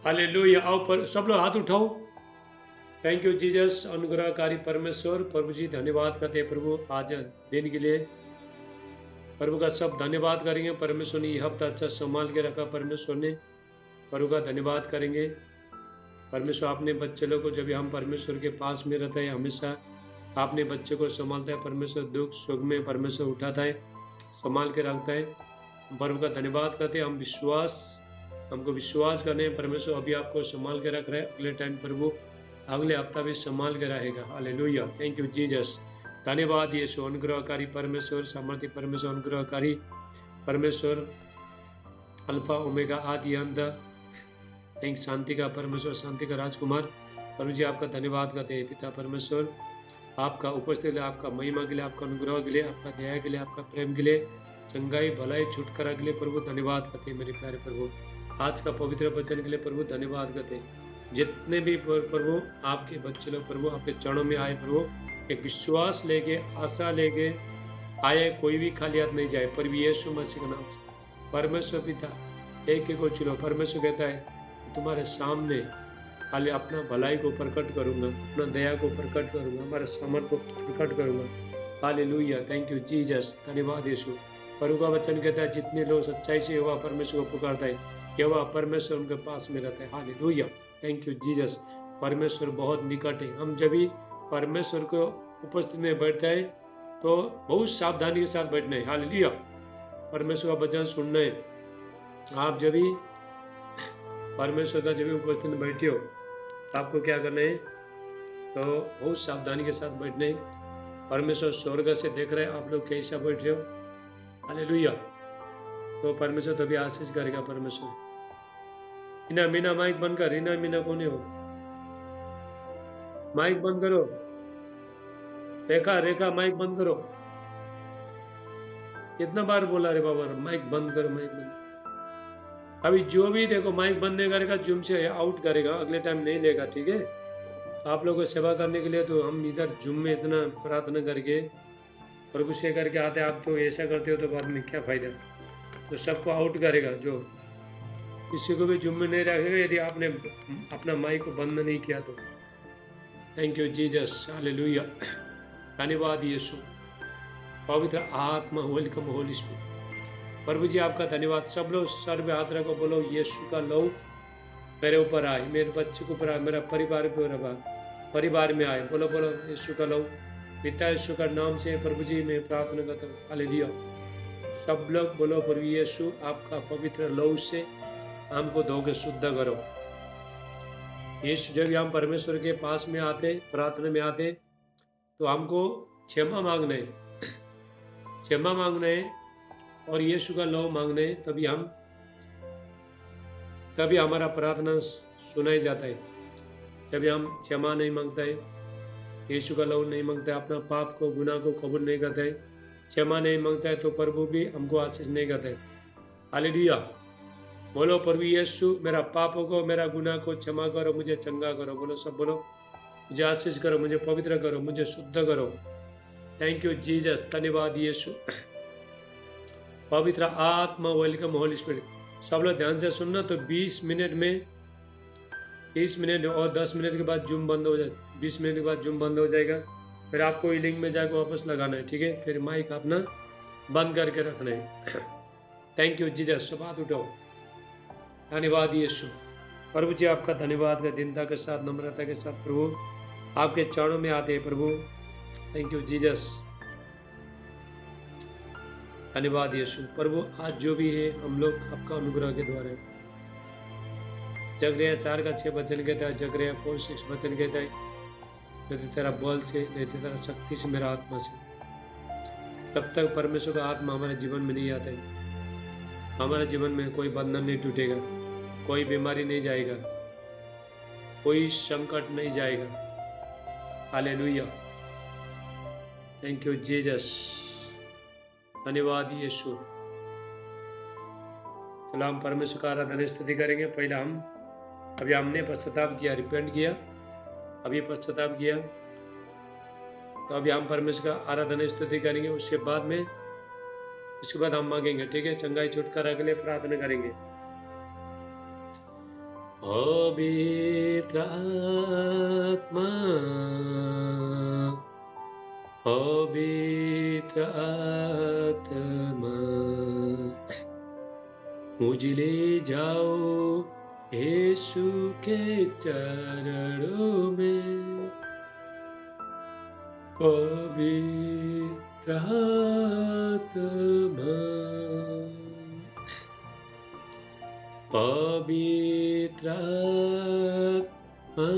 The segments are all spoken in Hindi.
हालेलुया। आओ पर सब लोग हाथ उठाओ। Thank you Jesus. अनुग्रहकारी परमेश्वर प्रभु जी धन्यवाद करते हैं प्रभु आज दिन के लिए। प्रभु का सब धन्यवाद करेंगे। परमेश्वर ने यह हफ्ता अच्छा संभाल के रखा। परमेश्वर ने प्रभु का धन्यवाद करेंगे। परमेश्वर अपने बच्चे लोग को, जब भी हम परमेश्वर के पास में रहते हैं, हमेशा अपने बच्चे को संभालता है। परमेश्वर दुख सुख में परमेश्वर उठाता है, संभाल के रखता है। प्रभु का धन्यवाद करते हैं। हमको विश्वास करने हैं परमेश्वर अभी आपको संभाल के रख रहे हैं। अगले टाइम प्रभु अगले हफ्ता भी संभाल के रहेगा। हालेलुया। Thank you Jesus. धन्यवाद यीशु। अनुग्रहकारी परमेश्वर, सामर्थ्य परमेश्वर, अनुग्रहकारी परमेश्वर, अल्फा ओमेगा, आदि अंत, थैंक शांति का परमेश्वर, शांति का राजकुमार, प्रभु जी आपका धन्यवाद करते हैं। पिता परमेश्वर, आपका उपस्थित के लिए, आपका महिमा के लिए, आपका अनुग्रह के लिए, आपका दया के लिए, आपका प्रेम के लिए, चंगाई भलाई छुटकारा के लिए प्रभु धन्यवाद करते हैं। मेरे प्यारे प्रभु, आज का पवित्र वचन के लिए प्रभु धन्यवाद करते हैं। जितने भी प्रभु आपके बच्चे लोग प्रभु आपके चरणों में आए प्रभु, एक विश्वास लेके, आशा लेके आए, कोई भी खाली हाथ नहीं जाए। पर यीशु मसीह का नाम से परमेश्वर पिता एक को चुनो। परमेश्वर कहता है कि तुम्हारे सामने खाली अपना भलाई को प्रकट करूंगा, अपना दया को प्रकट करूंगा, हमारे समर्थ को प्रकट करूंगा। हालेलुया। Thank you Jesus. धन्यवाद यीशु। प्रभु का वचन कहता है जितने लोग सच्चाई से यहोवा परमेश्वर को पुकारता है, यहोवा परमेश्वर उनके पास में रहता है। हालेलुया। Thank you Jesus. परमेश्वर बहुत निकट है। हम जब भी परमेश्वर को उपस्थिति में बैठते हैं तो बहुत सावधानी के साथ बैठना है। हालेलुया। परमेश्वर का वचन सुनना है। आप जब भी परमेश्वर का जब भी उपस्थिति में बैठे हो तो आपको क्या करना है, तो बहुत सावधानी के साथ बैठना है। परमेश्वर स्वर्ग से देख रहे हैं आप लोग कैसा बैठ रहे हो। हालेलुया। तो परमेश्वर तभी आशीष करेगा। परमेश्वर रीना मीना माइक बंद कर। रीना मीना कौन है वो? माइक बंद करो। रेखा रेखा माइक बंद करो। कितना बार बोला रे बाबा, माइक बंद करो, माइक बंद। अभी जो भी देखो माइक बंद नहीं करेगा जूम से आउट करेगा, अगले टाइम नहीं लेगा। ठीक है। तो आप लोगों को सेवा करने के लिए तो हम इधर जूम में इतना प्रार्थना करके प्रभु से करके आते, आप तो ऐसा करते हो तो बाद में क्या फायदा। तो सबको आउट करेगा, जो किसी को भी जूम में नहीं रखेगा यदि आपने अपना माइक को बंद नहीं किया तो। Thank you Jesus. हालेलुया। धन्यवाद यीशु। पवित्र आत्मा वेलकम होली स्पिरिट। प्रभु जी आपका धन्यवाद। सब लोग सर पे हाथ रखो, बोलो यीशु का लहू मेरे ऊपर आए, मेरे बच्चे के ऊपर आए, मेरा परिवार में आए। बोलो बोलो यीशु का लहू। पिता यीशु का नाम से प्रभु जी मैं प्रार्थना करता हूँ। हालेलुया। सब लोग बोलो प्रभु यीशु आपका पवित्र लहू से हमको धोके शुद्ध करो। यीशु जब हम परमेश्वर के पास में आते, प्रार्थना में आते, तो हमको क्षमा मांगना है, क्षमा मांगना है और यीशु का लहू मांगना है। तभी हमारा प्रार्थना सुनाई जाता है। जब हम क्षमा नहीं मांगता है, यीशु का लहू नहीं मांगता है, अपना पाप को गुनाह को कबूल नहीं करता है, क्षमा नहीं मांगता है, तो प्रभु भी हमको आशीष नहीं करता है। हालेलुया। बोलो प्रभु यीशु मेरा पापों को, मेरा गुनाह को क्षमा करो, मुझे चंगा करो। बोलो सब बोलो, मुझे आशीष करो, मुझे पवित्र करो, मुझे शुद्ध करो। Thank you Jesus. धन्यवाद यीशु। पवित्र आत्मा वेलकम होली स्पिरिट। सब लोग ध्यान से सुनना। तो 20 मिनट में 30 मिनट और 10 मिनट के बाद जूम बंद हो जाए, 20 मिनट के बाद जूम बंद हो जाएगा। फिर आपको ई लिंक में जाकर वापस लगाना है। ठीक है। फिर माइक अपना बंद करके रखना है। Thank you Jesus. सब हाथ उठाओ। धन्यवाद यीशु। प्रभु जी आपका धन्यवाद का दीनता के साथ, नम्रता के साथ प्रभु आपके चरणों में आते हैं प्रभु। Thank you Jesus. धन्यवाद यीशु। प्रभु आज जो भी है हम लोग आपका अनुग्रह के द्वारा है। जकरिया 4:6 वचन कहता है, जकरिया 4:6 वचन कहता है, नहीं तो तेरा बल से, नहीं तो तेरा शक्ति से, मेरा आत्मा से। जब तक परमेश्वर का आत्मा हमारे जीवन में नहीं आता है, हमारे जीवन में कोई बंधन नहीं टूटेगा, कोई बीमारी नहीं जाएगा, कोई संकट नहीं जाएगा। हालेलुया। Thank you Jesus. धन्यवाद यीशु। चलो हम परमेश्वर का आराधना स्तुति करेंगे। पहला अभी हमने पश्चाताप किया, रिपेंट किया, अभी पश्चाताप किया, तो अभी हम परमेश्वर का आराधना स्तुति करेंगे। उसके बाद हम मांगेंगे। ठीक है। चंगाई छुटकारा के लिए प्रार्थना करेंगे। पवित्र आत्मा, पवित्र आत्मा, मुझे ले जाओ यीशु के चरणों में। पवित्र आत्मा, पवित्र आत्मा,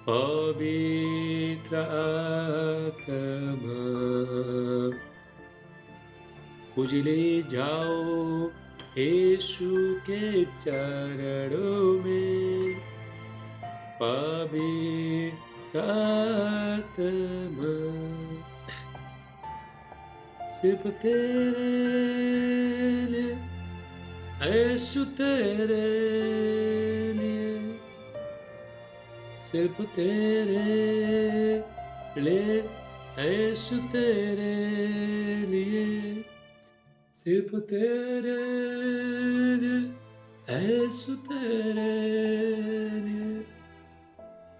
पवित्र आत्मा, मुझे ले जाओ यीशु के चरणों में। पवित्र आत्मा, सिर्फ तेरे लिए, यीशु तेरे लिए, सिर्फ तेरे लिए, यीशु तेरे लिए, सिर्फ तेरे लिए, यीशु तेरे लिए,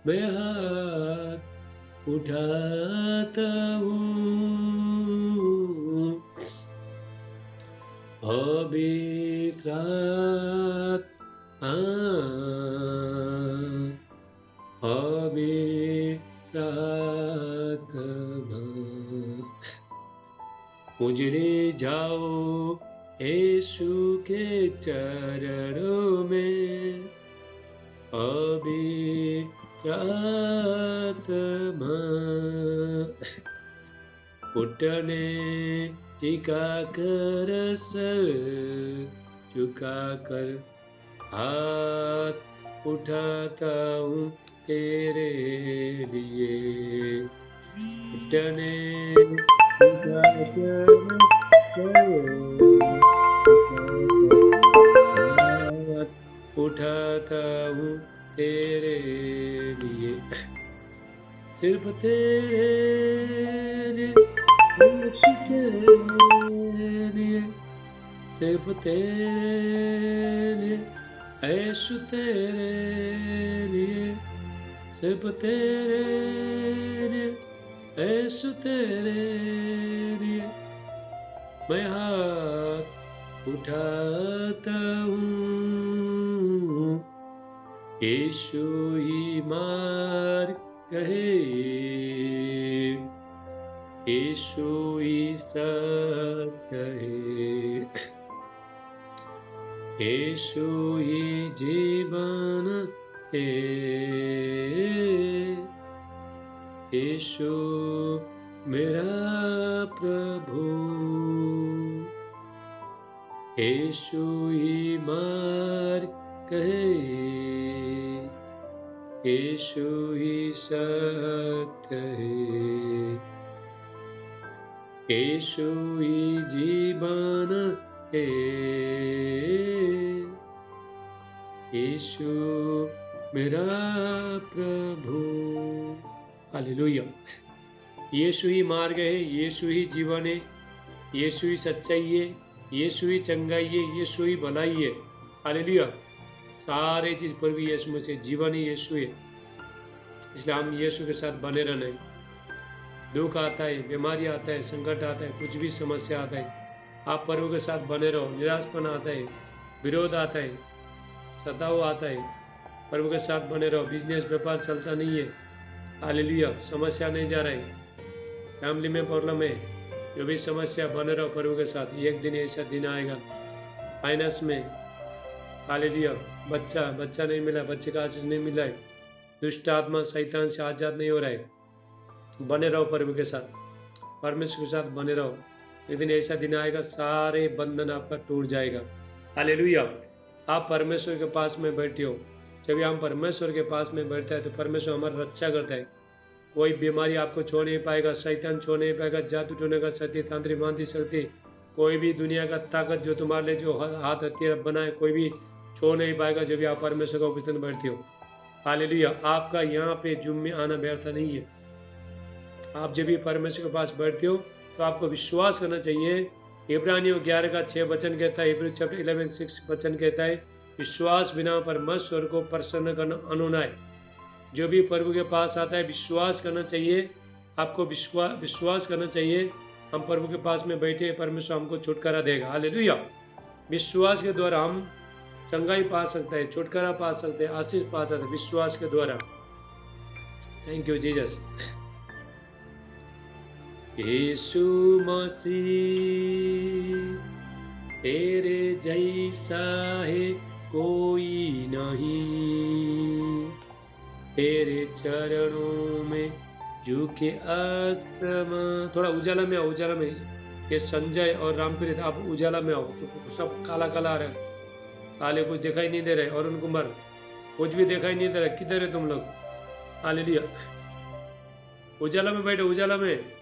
मैं हाथ उठाता हूँ। पवित्र आत्मा, पवित्र आत्मा, मुझे ले जाओ यीशु के चरणों में। पवित्र आत्मा, घुटने टिका कर, सर झुका कर, हाथ उठाता हूँ तेरे लिए। घुटने टिका कर, हाथ उठाता हूँ तेरे लिए, सिर्फ तेरे लिए, तेरे लिए, सिर्फ तेरे लिए, यीशु तेरे लिए, सिर्फ तेरे लिए, यीशु तेरे लिए, मैं हाथ उठाता हूँ। यीशु ही मार्ग है, यीशु ही सत्य है, यीशु ही जीवन है, यीशु मेरा प्रभु, यीशु ही मार्ग है, यीशु ही सत्य है, यीशु ही जीवन है, यीशु मेरा प्रभु। हालेलुया। यीशु ही मार्ग है, यीशु ही जीवन है, यीशु ही सच्चाई है, यीशु ही चंगाई है, यीशु ही भलाई है। हालेलुया। सारे चीज प्रभु यीशु में से, जीवन ही यीशु है, इसलिए हम यीशु के साथ बने रहना है। दुख आता है, बीमारी आता है, संकट आता है, कुछ भी समस्या आता है, आप प्रभु के साथ बने रहो। निराशपन आता है, विरोध आता है, सताव आता है, प्रभु के साथ बने रहो। बिजनेस व्यापार चलता नहीं है, हालेलुया, समस्या नहीं जा रहा है, फैमिली में प्रॉब्लम है, जो भी समस्या, बने रहो प्रभु के साथ। एक दिन ऐसा दिन आएगा फाइनेंस में, हालेलुया, बच्चा नहीं मिला, बच्चे का आशीष नहीं मिला है, दुष्ट आत्मा शैतान से आजाद नहीं हो रहा है, बने रहो प्रभु के साथ, परमेश्वर के साथ बने रहो। एक दिन ऐसा दिन आएगा, सारे बंधन आपका टूट जाएगा। हालेलुया। आप परमेश्वर के पास में बैठे हो, जब हम परमेश्वर के पास में बैठते हैं तो परमेश्वर हमारी रक्षा करता है। कोई बीमारी आपको छो नहीं पाएगा, शैतान छो नहीं पाएगा, जादू टोने का शक्ति, तांत्रिक मांत्रिक शक्ति, कोई भी दुनिया का ताकत जो तुम्हारे लिए जो हाथ हथियार बनाए, कोई भी छो नहीं पाएगा जब आप परमेश्वर का वचन बैठते हो। हालेलुया। आपका यहाँ पे जुम में आना व्यर्थ नहीं है। आप जब भी परमेश्वर के पास बैठते हो तो आपको विश्वास करना चाहिए इब्रानियों 11 का 6 वचन कहता है, इब्रानियों चैप्टर 11:6 वचन कहता है, विश्वास बिना परमेश्वर को प्रसन्न करना अनहोना है। जो भी प्रभु के पास आता है विश्वास करना चाहिए, आपको विश्वास करना चाहिए हम प्रभु के पास में बैठे, परमेश्वर हमको छुटकारा देगा। हालेलुया। विश्वास के द्वारा हम चंगाई पा सकते हैं, छुटकारा पा सकते हैं, आशीष पा सकते हैं विश्वास के द्वारा। Thank you Jesus. Yeshu Masih तेरे जैसा है कोई नहीं, तेरे चरणों में झुके आसमा। थोड़ा उजाला में आओ, उजाला में। ये संजय और रामप्रीत आप उजाला में आओ, तो सब काला काला आ रहा है, काले कुछ दिखाई नहीं दे रहे। और अरुण कुमार कुछ भी दिखाई नहीं दे रहा, किधर है तुम लोग? हालेलुया। उजाला में बैठो, उजाला में।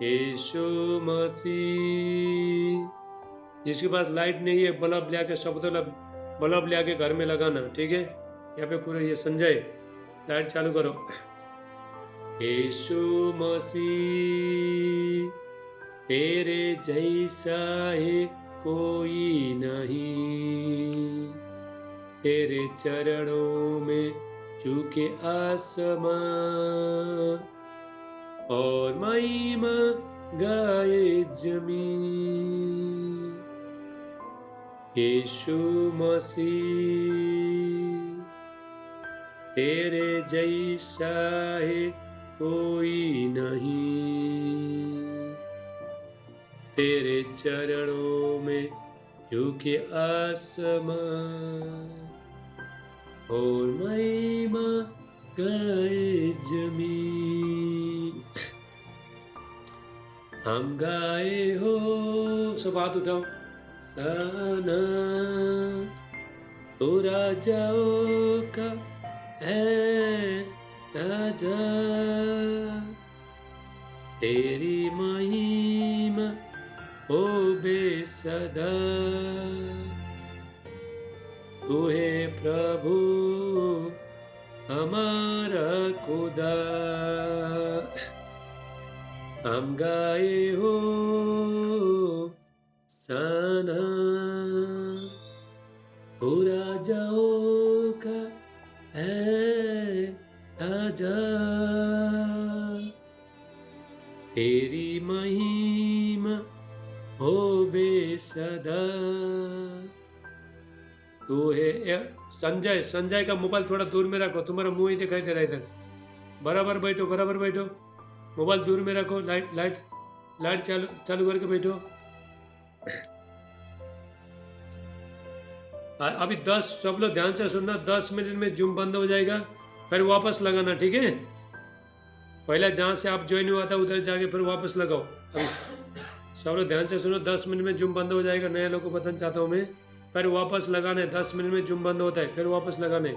यीशु मसीह। जिसके पास लाइट नहीं है बल्ब ले आके, सब बल्ब ले आके घर में लगाना, ठीक है? यहाँ पे पूरा ये संजय लाइट चालू करो। यीशु मसीह तेरे जैसा है कोई नहीं, तेरे चरणों में झुके आसमां और महिमा गाए जमीन। यीशु मसीह तेरे जैसा है कोई नहीं, तेरे चरणों में झुके आसमां और महिमा गाए जमीन। हम गाए हो, सब हाथ उठाओ। सना तो राजाओं का है राजा, तेरी महिमा हो बेसदा। तू है प्रभु हमारा खुदा। हम गाए हो सना तो राजाओं का है राजा, तेरी महिमा हो बेसदा। तू है संजय। संजय का मोबाइल थोड़ा दूर में रखो, तुम्हारा मुंह ही दिखाई दे रहा है इधर। बराबर बैठो, बराबर बैठो, मोबाइल दूर में रखो। लाइट चालू करके बैठो। अभी 10, सब लोग ध्यान से सुनना, 10 मिनट में जूम बंद हो जाएगा, फिर वापस लगाना, ठीक है? पहले जहाँ से आप ज्वाइन हुआ था उधर जाके फिर वापस लगाओ। अभी सब लोग ध्यान से सुनो, 10 मिनट में जूम बंद हो जाएगा। नए लोगों को बताना चाहता हूँ मैं, फिर वापस लगाना है। 10 मिनट में जूम बंद होता है, फिर वापस लगाने।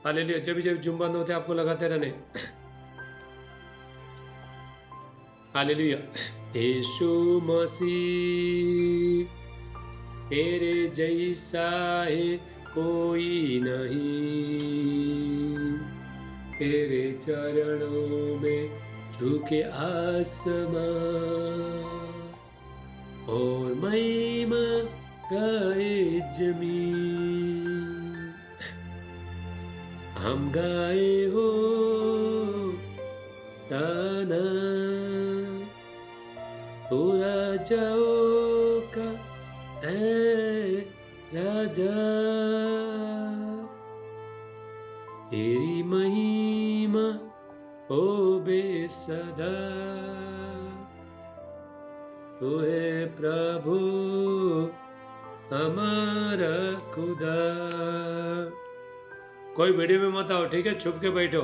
हालेलुया। जब भी जूम बंद होते हैं आपको लगाते रहने। हालेलुया। यीशु मसीह तेरे जैसा है कोई नहीं, तेरे चरणों में झुके आसमां और महिमा गाए जमीन। हम गाए हो सना तो राजाओं का है राजा, तेरी महिमा हो बेसदा। तू है प्रभु हमारा खुदा। कोई वीडियो में मत आओ, ठीक है? छुप के बैठो,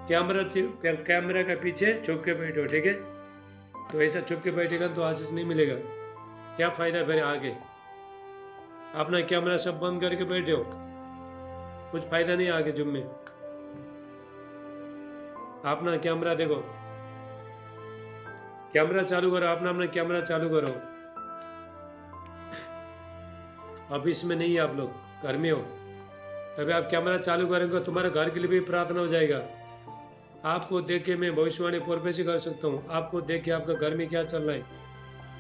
कैमरा के पीछे छुप के बैठो, ठीक है? तो ऐसा छुप के बैठेगा तो आशीष नहीं मिलेगा। क्या फायदा फिर आगे? अपना कैमरा सब बंद करके बैठे हो, कुछ फायदा नहीं आगे जुम्मे। अपना कैमरा देखो, कैमरा चालू करो, अपना कैमरा चालू करो। ऑफिस में नहीं है आप लोग, घर में हो, तभी आप कैमरा चालू करेंगे, तुम्हारे घर के लिए भी प्रार्थना हो जाएगा। आपको देख के मैं भविष्यवाणी प्रोफेसी कर सकता हूँ। आपको देख के आपका घर में क्या चल रहा है,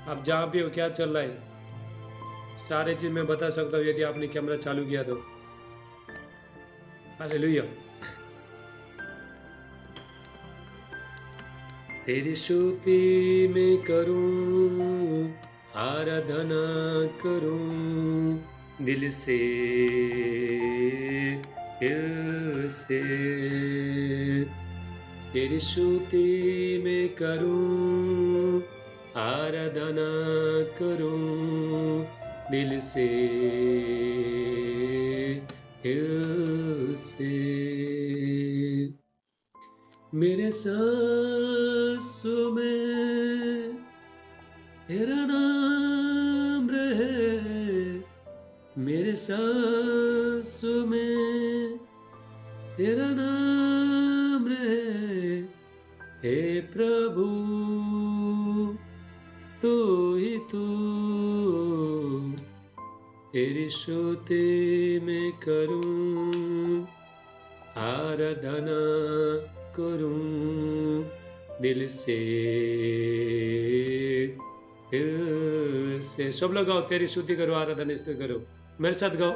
आप जहाँ भी हो क्या चल रहा है, सारे चीज मैं बता सकता हूँ यदि आपने कैमरा चालू किया तो। हालेलुया। तेरी स्तुति मैं करूं, आराधना करूं दिल से, दिल से। तेरी स्तुति मैं करूं, आराधना करूं दिल से, दिल से। मेरे सांसों में तेरा नाम रहे, मेरे सांसों में तेरा नाम रहे। हे प्रभु तू ही तू, तेरी स्तुति मैं करूं, आराधना करूं दिल से, दिल से। सब लोग गाओ, तेरी स्तुति करो, आराधना स्तुति करो, मेरे साथ गाओ।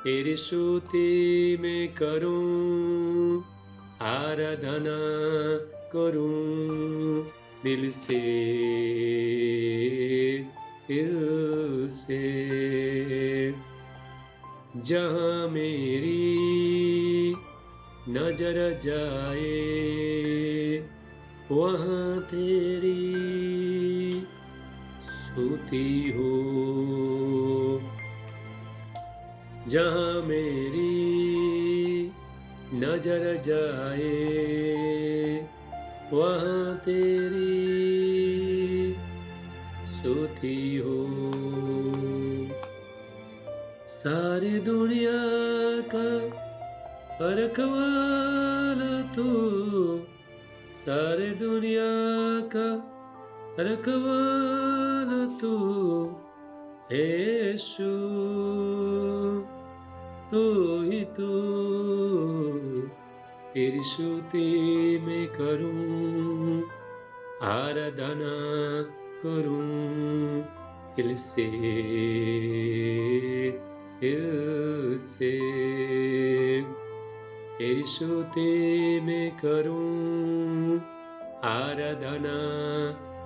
तेरी स्तुति मैं करूं, आराधना करूं दिल से, दिल से। जहाँ मेरी नजर जाए वहाँ तेरी स्तुति हो, जहाँ मेरी नजर जाए वहाँ तेरी स्तुति हो। सारी दुनिया का रखवाला तू, सारे दुनिया का रखवाला तू, यीशु तू ही तू। तेरी स्तुति मैं करूं, आराधना करूं दिल से, दिल से। तेरी स्तुति मैं करूं, आराधना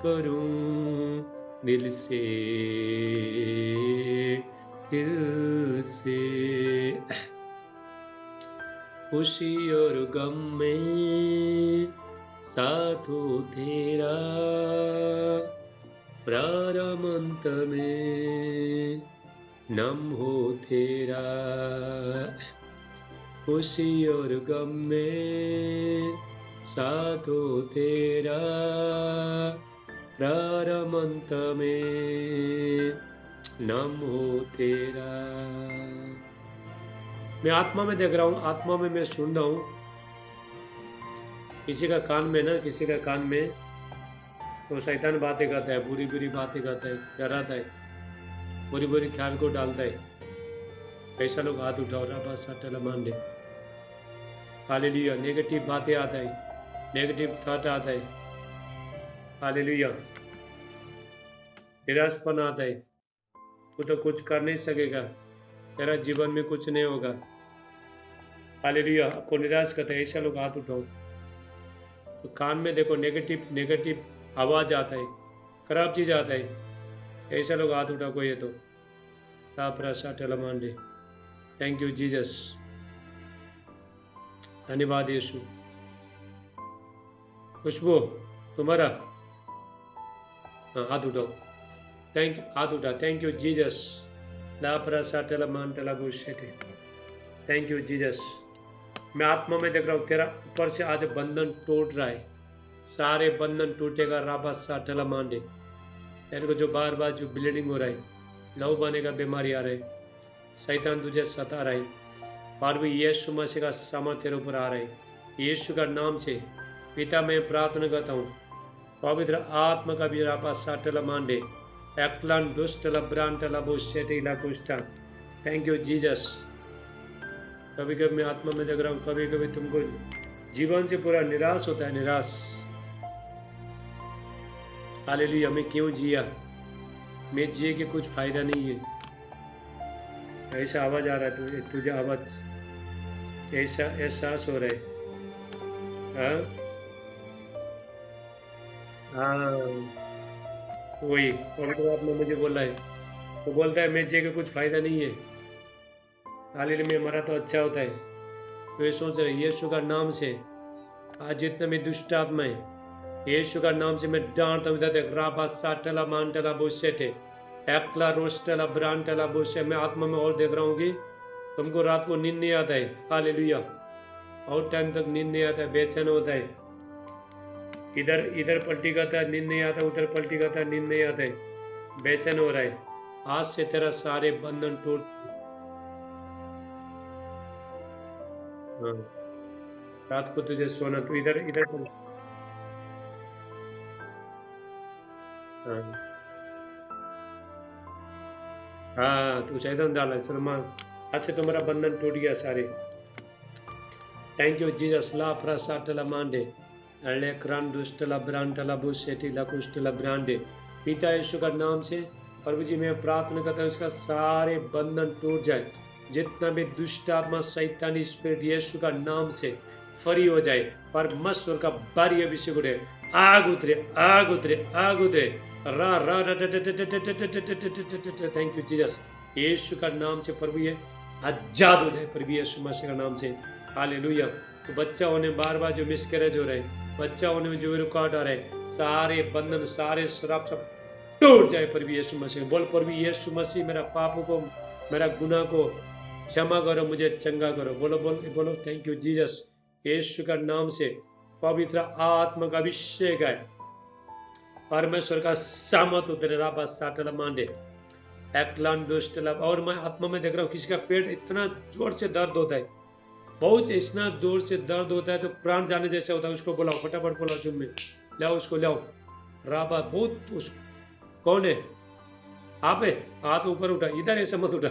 करूं दिल से, दिल से। खुशी और गम में साथ हो तेरा, प्रारंभ अंत में नाम हो तेरा। खुशी और गम में साथ हो तेरा, प्रारंभ अंत में नाम हो तेरा। मैं आत्मा में देख रहा हूँ, आत्मा में मैं सुन रहा हूँ। किसी का कान में ना, किसी का कान में तो शैतान बातें करता है, बुरी बुरी बातें करता है, डराता है, बुरी बुरी ख्याल को डालता है। ऐसा लोग हाथ उठाओ, रबा सटला मान ले। हालेलुया। नेगेटिव बातें आता है, नेगेटिव थॉट आता है। हालेलुया। निराशपन आता है, तू तो कुछ कर नहीं सकेगा, तेरा जीवन में कुछ नहीं होगा। हालेलुया। आपको निराश करता है, ऐसा लोग हाथ उठाओ। तो कान में देखो नेगेटिव नेगेटिव आवाज आता है, खराब चीज आता है, ऐसा लोग हाथ उठाओ कोई है तो। मान ले। थैंक यू जीसस, धन्यवाद यीशु। खुशबू तुम्हारा, हाँ हाथ उठाओ। हाथ उठा। Thank you Jesus. Thank you Jesus. मैं आत्मा में देख रहा हूँ, तेरा ऊपर से आज बंधन टूट रहा है, सारे बंधन टूटेगा। राबा साटला मांडे। तेरे को जो बार बार जो ब्लीडिंग हो रहा है, लहू बहने का बीमारी आ रहा है, शैतान तुझे सता रहा है, और भी यीशु मसीह का सामर्थ तेरे ऊपर आ रहा है। यीशु का नाम से पिता मैं प्रार्थना करता हूँ, पवित्र आत्मा का भी रापा साटला मांडे, एक्लान दुष्ट लब्रांट लबो शेटिला कुष्टा। Thank you Jesus. कभी कभी मैं आत्मा में देख रहा हूँ, कभी कभी तुमको जीवन से पूरा निराश होता है, निराश। हालेलुया। मैं क्यों जिया, मैं जिए के कुछ फायदा नहीं है। ऐसा आवाज आ रहा है तुझे, तुझे आवाज ऐसा एहसास हो रहा है। हाँ हाँ, वही पवित्र आत्मा मुझे बोला है। तो बोलता है मैं जिए के कुछ फायदा नहीं है, हालेलुया में मरा तो अच्छा होता है। तो ये सोच रहे यीशु का नाम से आज जितने भी दुष्ट आत्मा है, यीशु का नाम से मैं डांटता हूँ। देख राबा साटला मानटला बोसेटे एकला रोस्टला ब्रांटला बोसे। मैं आत्मा में और देख रहा हूँ कि तुमको रात को नींद नहीं आता है, हालेलुया। और टाइम तक नींद नहीं आता है, बेचैन होता है, इधर इधर पलटी करता है नींद नहीं आता, उधर पलटी करता है नींद नहीं आता है, बेचैन हो रहा है। आज से तेरा सारे बंधन टूट। हाँ, रात को तुझे सोना तू इधर इधर हाँ हाँ, तू शैतान डाला है। चलो माँ, आज से तुम्हारा बंधन टूट गया सारे। Thank you Jesus. ला प्रसाटला मांडे अले क्रान दुष्टला ब्रांटला बुसेटीला कुष्टला ब्रांडे। पिता यीशु का नाम से प्रभु जी मैं प्रार्थना करता हूँ, इसका सारे बंधन टूट जाए। जितना भी दुष्ट आत्मा शैतानी स्पिरिट यीशु का नाम से फ्री हो जाए। परमेश्वर का भारी अभिषेक उठे, आग उतरे आग उतरे आग उतरे। रा रा रा थैंक यू जीसस। यीशु का नाम से प्रभु ये आजाद हो जाए प्रभु यीशु मसीह का नाम से, हालेलुया। तो बच्चा होने बार बार जो मिसकैरेज हो रहे, बच्चा होने में जो रुकावट आ रहे, सारे बंधन सारे श्राप सब टूट जाए प्रभु यीशु मसीह। बोल प्रभु यीशु मसीह मेरा पापों को मेरा गुनाह को क्षमा करो, मुझे चंगा करो। बोलो बोलो बोलो थैंक यू जीसस। यीशु का नाम से पवित्र आत्मा का अभिषेक है, परमेश्वर का सामत उतरे राबा साटला मांडे एक्लान दुष्टला। और मैं आत्मा में देख रहा हूँ किसी का पेट इतना जोर से दर्द होता है, बहुत इतना जोर से दर्द होता है तो प्राण जाने जैसा होता है। उसको बुलाओ, फटाफट बुलाओ, जुम में लाओ, उसको लाओ। राबा बहुत उस कौन है? आप है? हाथ ऊपर उठा, इधर ऐसा मत उठा,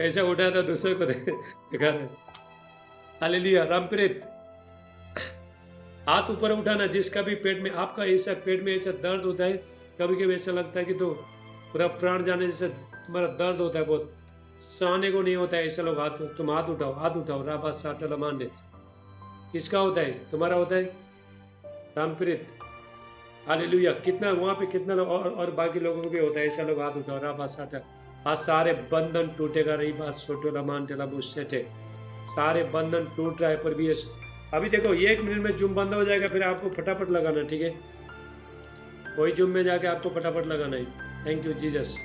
ऐसा उठा था दूसरे को दिखा रहे। हालेलुया। रामप्रीत हाथ ऊपर उठाना, जिसका भी पेट में आपका ऐसा पेट में ऐसा दर्द होता है, कभी कभी ऐसा लगता है कि तो पूरा प्राण जाने जैसे तुम्हारा दर्द होता है, बहुत सहने को नहीं होता है, ऐसा लोग हाथ, तुम हाथ उठाओ, हाथ उठाओ। राबा साटला मांडे किसका होता है? तुम्हारा होता है रामप्रीत। हालेलुया। कितना वहाँ पे कितना लोग और बाकी लोगों को भी होता है, ऐसा लोग हाथ उठाओ। राबा साटा आज सारे बंधन टूटेगा। रही बात सोटो रमान टेला बुसेटे, सारे बंधन टूट रहा है पर भी अभी देखो 1 मिनट में जुम बंद हो जाएगा, फिर आपको फटाफट लगाना, ठीक है? वही जुम में जाके आपको फटाफट लगाना है। Thank you Jesus.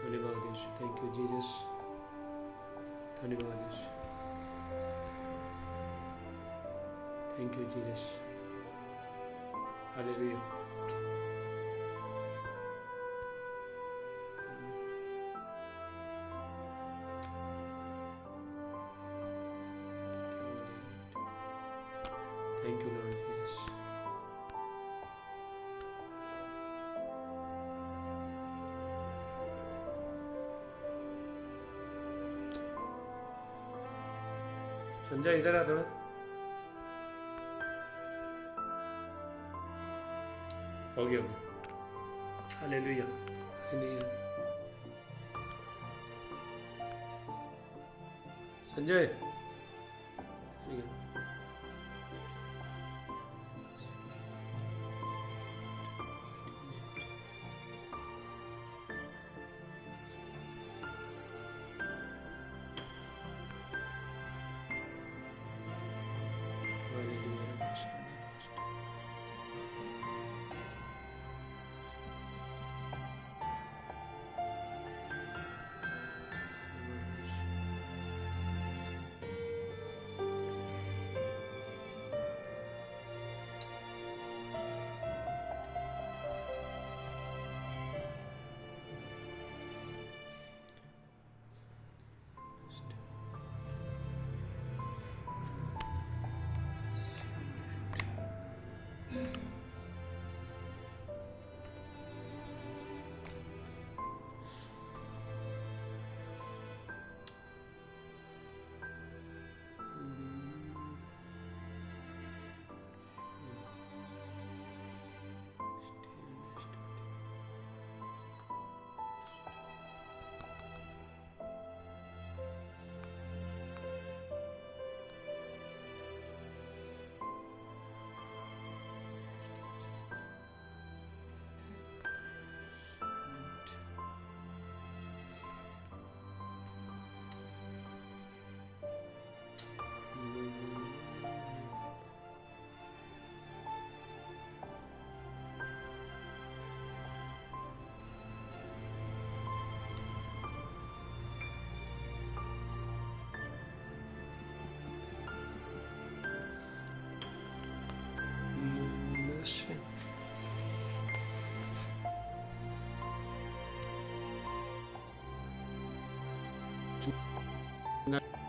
धन्यवाद यीशु, थैंक यू जीसस, धन्यवाद Yeshu, thank you Jesus, hallelujah. Thank you Lord Jesus. Sanjay इधर आ थोड़ा, हो गया हालेलुया हालेलुया। संजय ठीक है।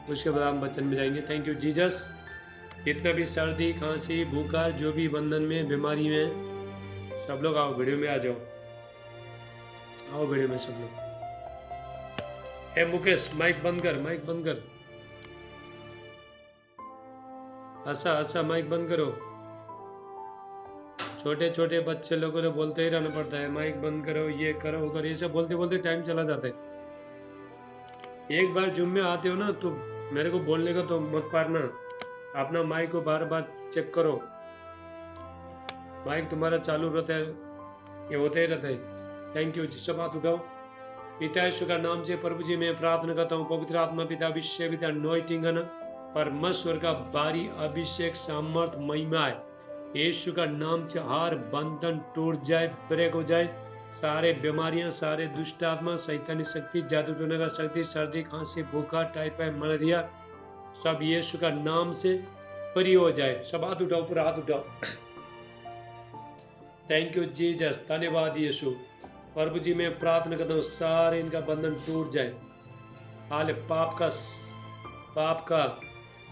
उसके बाद हम वचन में जाएंगे। Thank you Jesus. जितना भी सर्दी खांसी बुखार जो भी बंधन में बीमारी में, सब लोग आओ वीडियो में आ जाओ, आओ वीडियो में सब लोग। ए मुकेश माइक बंद कर, माइक बंद कर। हंसा माइक बंद करो। छोटे छोटे बच्चे लोगों को बोलते ही रहना पड़ता है, माइक बंद करो, ये करो वो करो, ये सब बोलते बोलते टाइम चला जाता है। एक बार जूम में आते हो ना तो मेरे को बोलने का तो मत पारना, अपना माइक को बार बार चेक करो। माइक तुम्हारा चालू रहता है, ये होता ही रहता है। Thank you. सब हाथ उठाओ। पिता यीशु का नाम से प्रभु जी मैं प्रार्थना करता हूँ, पवित्र आत्मा पिता अभिषेक पिता अनॉइंटिंग है ना, परमेश्वर का भारी अभिषेक सामर्थ महिमा है। यीशु का नाम से हर बंधन टूट जाए, ब्रेक हो जाए। सारे बीमारियां, सारे दुष्ट आत्मा, शैतानी शक्ति, जादू टोने का शक्ति, सर्दी खांसी बुखार टाइफाइड मलेरिया, सब यीशु का नाम से परी हो जाए। सब हाथ उठाओ, पूरा हाथ उठाओ। थैंक यू जीसस, धन्यवाद यीशु। प्रभु जी मैं प्रार्थना करता हूँ सारे इनका बंधन टूट जाए। हाल पाप का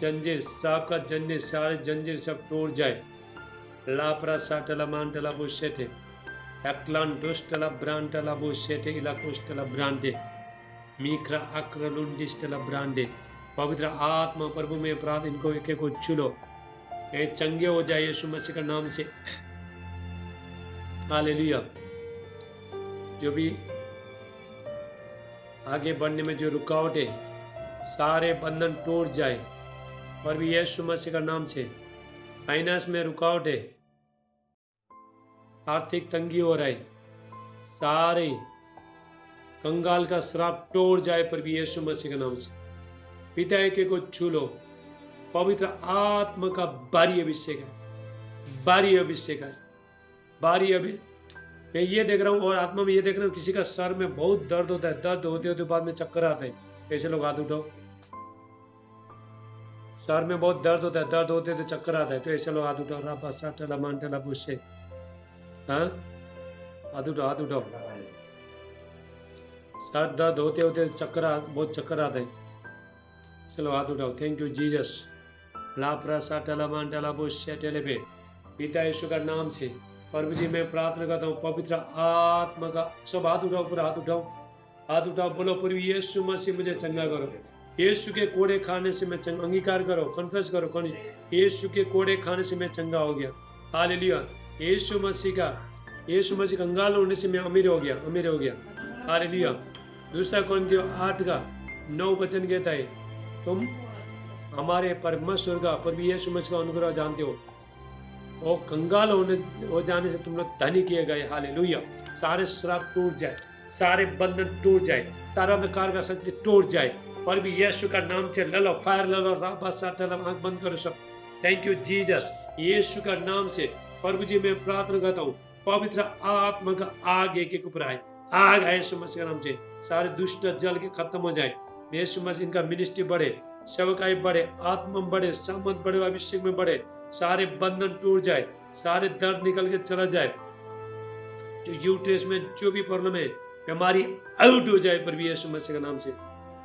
जंजीर, श्राप का जंजीर, सारे जंजीर सब टूट जाए। लापरा साटला मांटला बुशेटे एक्लान दुष्टला ब्रांटला बुशेटे इला कुष्टला ब्रांडे मीक्रा अक्रलुंडिस्टला ब्रांडे। पवित्र आत्मा प्रभु में प्रार्थना इनको एक एक छुलो, ये चंगे हो जाए यीशु मसीह का नाम से। हालेलुया। जो भी आगे बढ़ने में जो रुकावट है, सारे बंधन टूट जाए और भी यीशु मसीह का नाम से। फाइनेंस में रुकावट है, आर्थिक तंगी हो रहा है, सारे कंगाल का श्राप तोड़ जाए पर भी यीशु मसीह के नाम से। पिता के को छू लो, पवित्र आत्मा का भारी अभिषेक है, भारी अभिषेक है, भारी अभी। मैं ये देख रहा हूँ और आत्मा में ये देख रहा हूँ, किसी का सर में बहुत दर्द होता है, दर्द होते होते बाद में चक्कर आता है। ऐसे लोग हाथ उठाओ। सर में बहुत दर्द होता है, दर्द होते तो चक्कर आता है, तो ऐसे लोग हाथ उठाओ। रापा साटला मांटला बुशे, हाँ हाथ उठाओ, हाथ उठाओ। सर दर्द होते होते बहुत चक्कर आता है, चलो हाथ उठाओ। Thank you Jesus. लापरा साटला मांटला बुशे टेले पे पिता यीशु का नाम से प्रभु जी मैं प्रार्थना करता हूँ, पवित्र आत्मा का। सब हाथ उठाओ, पूरा हाथ उठाओ, हाथ उठाओ। बोलो प्रभु यीशु मसीह मुझे चंगा करो। यीशु के कोड़े खाने से मैं चंगा, अंगीकार करो, कन्फेस करो, कौन यीशु के कोड़े खाने से मैं चंगा हो गया। हालेलुया। यीशु मसीह कंगाल होने से मैं अमीर हो गया, अमीर हो गया। हालेलुया। दूसरा कोरिन्थियों 8:9 वचन कहता है, तुम हमारे परमेश्वर का प्रभु यीशु मसीह का अनुग्रह जानते हो, और कंगाल हो जाने से तुम लोग धनी किए गए। हालेलुया। सारे श्राप टूट जाए, सारे बंधन टूट जाए, सारा अंधकार का शक्ति टूट जाए, पर भी यीशु का नाम से ले लो, फायर ले लो। राबा साटला, आंख बंद करो सब। Thank you Jesus. यीशु का नाम से प्रभु जी मैं प्रार्थना करता हूँ, पवित्र आत्मा का आग एक ऊपर आए, आग आए यीशु मसीह के नाम से। सारे दुष्ट जल के खत्म हो जाए। यीशु मसीह इनका मिनिस्ट्री बढ़े, सेवकाई बढ़े, आत्मा बढ़े, सामर्थ बढ़े, अभिषेक में बढ़े। सारे बंधन टूट जाए, सारे दर्द निकल के चला जाए। जो यूट्रेस में जो भी प्रॉब्लम है, बीमारी आउट हो जाए पर भी यीशु मसीह का नाम से।